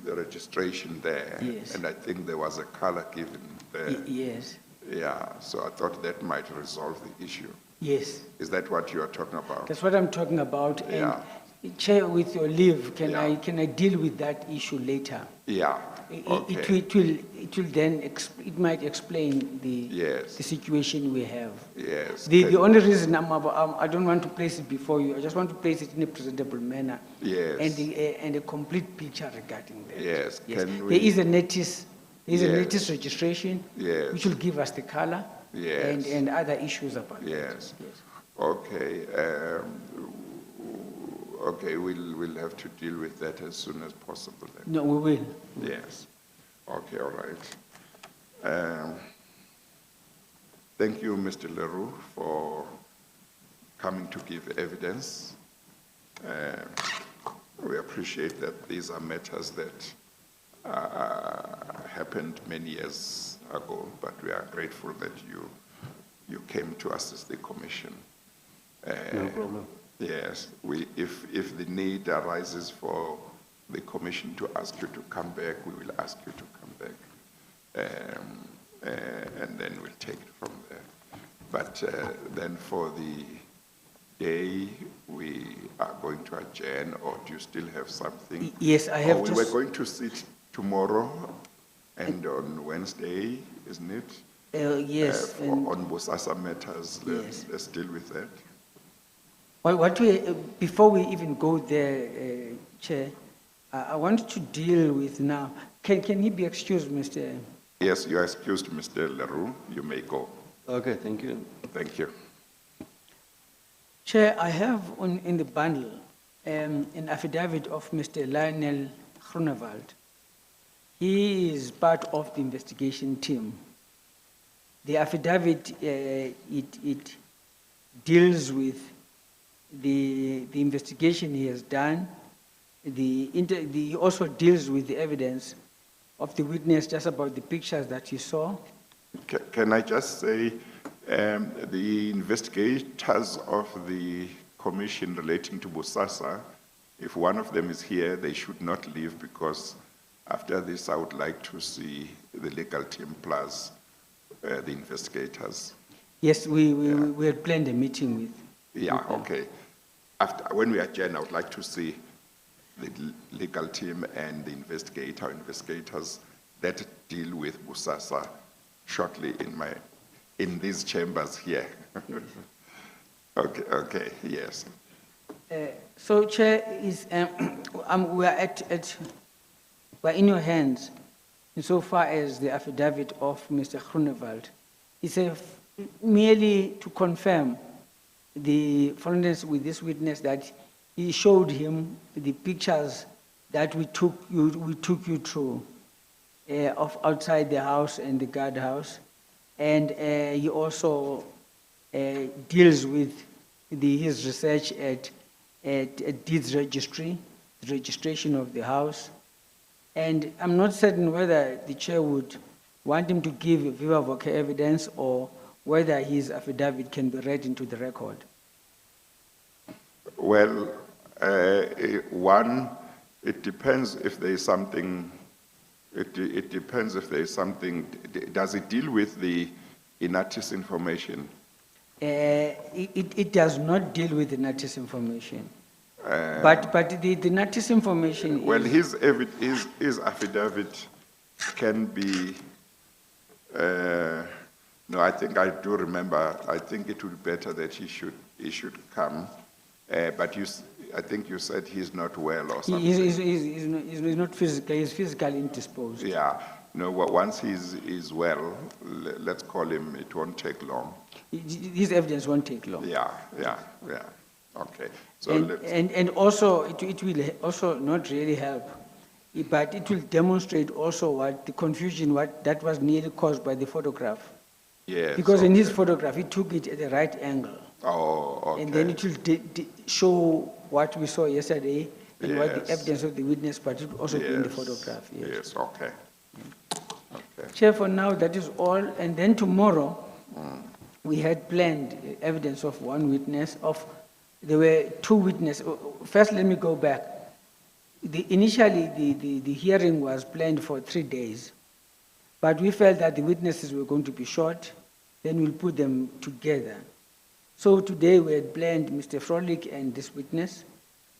the registration there. Yes. And I think there was a color given there. Yes, Yeah, so I thought that might resolve the issue. yes. Is that what you are talking about? That's what I'm talking about. Yeah. And Chair, with your leave, can Yeah. can I deal with that issue later? Yeah, okay. It will then, it might explain Yes. the situation we have. Yes. The only reason I don't want to place it before you, I just want to place it in a presentable manner. Yes. And a complete picture regarding that. Yes, can There we- is a notice, Yes. notice registration. Yes. Which will give us the color. Yes. And other issues about that. Yes. Yes. Okay, okay, we'll have to deal with that as soon as possible then. No, we will. Yes. Okay, all right. Thank you, Mr. Leroux, for coming to give evidence. We appreciate that these are matters that happened many years ago, but we are grateful that you came to assist the commission. No problem. Yes, if the need arises for the commission to ask you to come back, we will ask you to come back. And then we'll take it from there. But then for the day, we are going to adjourn, or do you still have something? Yes, I have Or we just. were going to sit tomorrow and on Wednesday, isn't it? Yes, and On BOSASA matters, Yes. let's deal with that. before we even go there, Chair, I wanted to deal with now, can he be excused, Mr.? Yes, you are excused, Mr. Leroux. You may go. Okay, thank you. Thank you. Chair, I have in the bundle an affidavit of Mr. Lionel Groenewald. He is part of the investigation team. The affidavit, it deals with the investigation he has done. He also deals with the evidence of the witness, just about the pictures that he saw. Can I just say, the investigators of the commission relating to BOSASA, if one of them is here, they should not leave, because after this, I would like to see the legal team plus the investigators. Yes, we had planned a meeting with. Yeah, okay. After, when we adjourn, I would like to see the legal team and the investigators that deal with BOSASA shortly in these chambers here. Okay, yes. So, Chair, we are were in your hands, insofar as the affidavit of Mr. Groenewald. It's merely to confirm the forensics with this witness that he showed him the pictures that we took you through of outside the house and the guardhouse, and he also deals with his research at deeds registry, the registration of the house. And I'm not certain whether the chair would want him to give viva voce evidence or whether his affidavit can be read into the record. Well, one, it depends if there is something, it depends if there is something, does it deal with the inatis information? It does not deal with the notice information. But the notice information Well, is, his affidavit can be, no, I think I do remember, I think it would be better that he should come, but I think you said he's not well or something. he's not physically, he's physically indisposed. Yeah, no, once he's well, let's call him, it won't take long. His evidence won't take long. Yeah, okay. So And also, it will also not really help, but it will demonstrate also what the confusion, that was nearly caused by the photograph. yes. Because in his okay. photograph, he took it at the right angle. Oh, okay. And then it will show what we saw yesterday and what the Yes. evidence of the witness, but it will also be in the Yes, photograph. Yes, okay. Okay. Chair, for now, that is all. And then tomorrow, we had planned evidence of one witness. There were two witnesses. First, let me go back. Initially, the hearing was planned for 3 days, but we felt that the witnesses were going to be short, then we'll put them together. So today we had planned Mr. Frolick and this witness.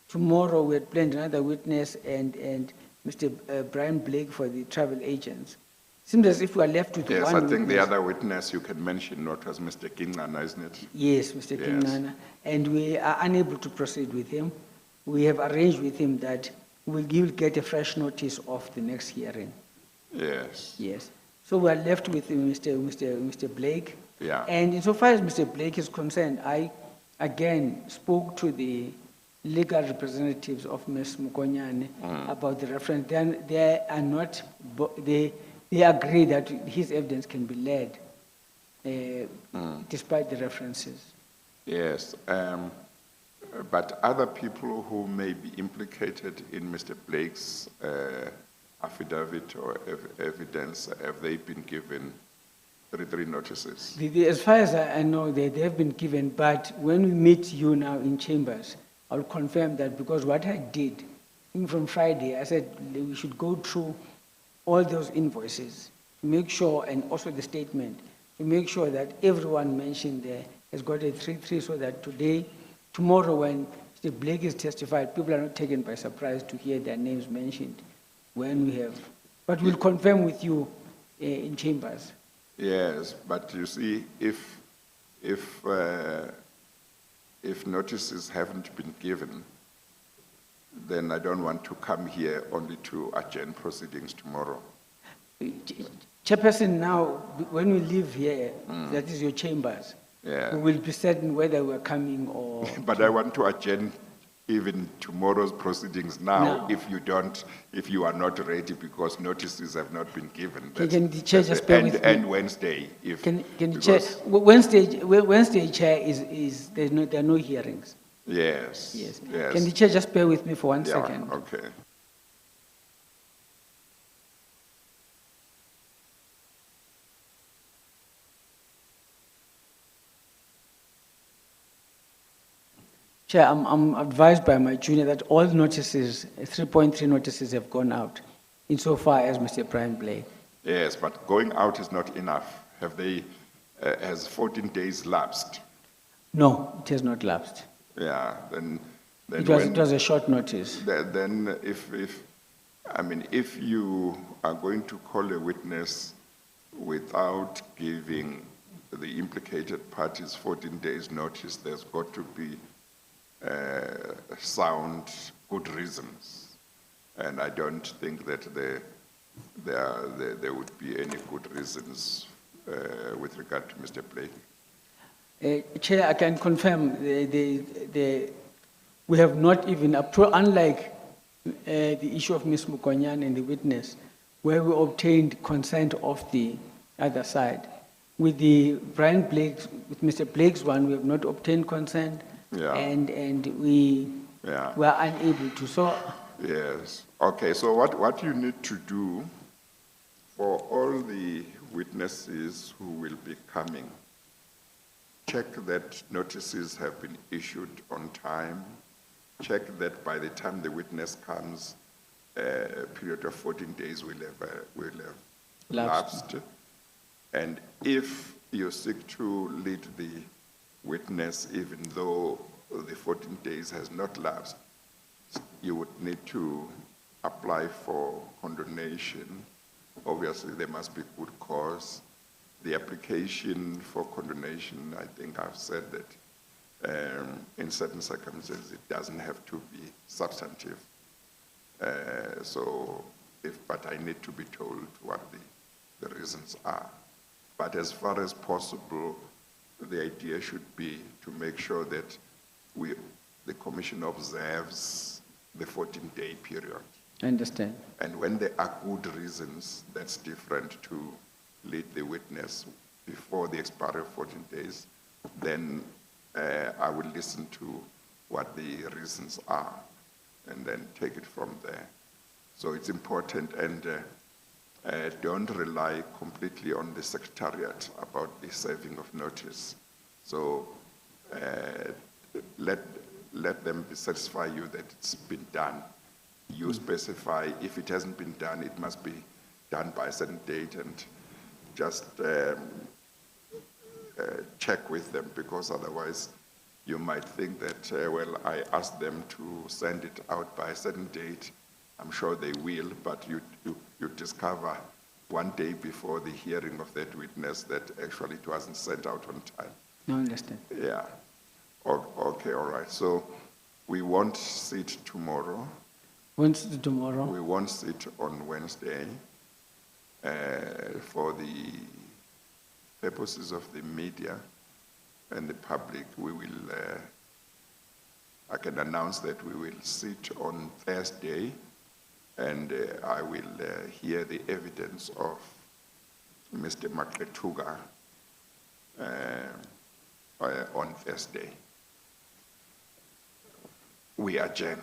Tomorrow we had planned another witness and Mr. Brian Blake for the travel agents. Seems as if we are left with Yes, one I think witness. the other witness you can mention not was Mr. Kingana, isn't it? Yes, Mr. Yes. Kingnana, and we are unable to proceed with him. We have arranged with him that he will get a fresh notice of the next hearing. Yes. Yes. So we are left with Mr. Blake. Yeah. And insofar as Mr. Blake is concerned, I again spoke to the legal representatives of Ms. Mukonyane about the reference. They agree that his evidence can be led despite the references. Yes, but other people who may be implicated in Mr. Blake's affidavit or evidence, have they been given three notices? As far as I know, they have been given, but when we meet you now in chambers, I'll confirm that, because what I did, even from Friday, I said we should go through all those invoices, to make sure, and also the statement, to make sure that everyone mentioned there has got a 3-3, so that tomorrow when Mr. Blake is testified, people are not taken by surprise to hear their names mentioned when we have. But we'll confirm with you in chambers. Yes, but you see, if notices haven't been given, then I don't want to come here only to adjourn proceedings tomorrow. Chairperson, now, when we leave here, that is your chambers, Yeah. we will be certain whether we're coming or... But I want to adjourn even tomorrow's proceedings now, Now. if you are not ready because notices have not been given. Can the chair just bear with me? And Wednesday, if. Can the chair, Wednesday, chair there are no hearings. Yes. Yes. Yes. Can the chair just bear with me for 1 Yeah, second? okay. Chair, I'm advised by my junior that all notices, 3.3 notices have gone out, insofar as Mr. Brian Blake. Yes, but going out is not enough. Has 14 days lapsed? No, it has not lapsed. Yeah, then It when- was a short notice. Then if you are going to call a witness without giving the implicated parties 14 days notice, there's got to be sound, good reasons. And I don't think that there would be any good reasons with regard to Mr. Blake. Chair, I can confirm we have not even, unlike the issue of Ms. Mukonyan and the witness, where we obtained consent of the other side. With with Mr. Blake's one, we have not obtained consent, Yeah. and we Yeah. were unable to. So, Yes. Okay, so what you need to do for all the witnesses who will be coming, check that notices have been issued on time, check that by the time the witness comes, a period of 14 days will have lapsed. And if you seek to lead the witness, even though the 14 days has not lapsed, you would need to apply for condonation. Obviously, there must be good cause. The application for condonation, I think I've said that in certain circumstances, it doesn't have to be substantive. But I need to be told what the reasons are. But as far as possible, the idea should be to make sure that the commission observes the 14-day period. I understand. And when there are good reasons, that's different to lead the witness before the expiry of 14 days, then I will listen to what the reasons are and then take it from there. So it's important, and don't rely completely on the secretariat about the serving of notice. So let them satisfy you that it's been done. You specify if it hasn't been done, it must be done by a certain date, and just check with them, because otherwise you might think that, well, I asked them to send it out by a certain date. I'm sure they will, but you discover one day before the hearing of that witness that actually it wasn't sent out on time. No, I understand. Yeah. Okay, all right. So we won't sit tomorrow. Wednesday tomorrow. We won't sit on Wednesday. For the purposes of the media and the public, we will, I can announce that we will sit on Thursday, and I will hear the evidence of Mr. Makletuga on Thursday. We adjourn.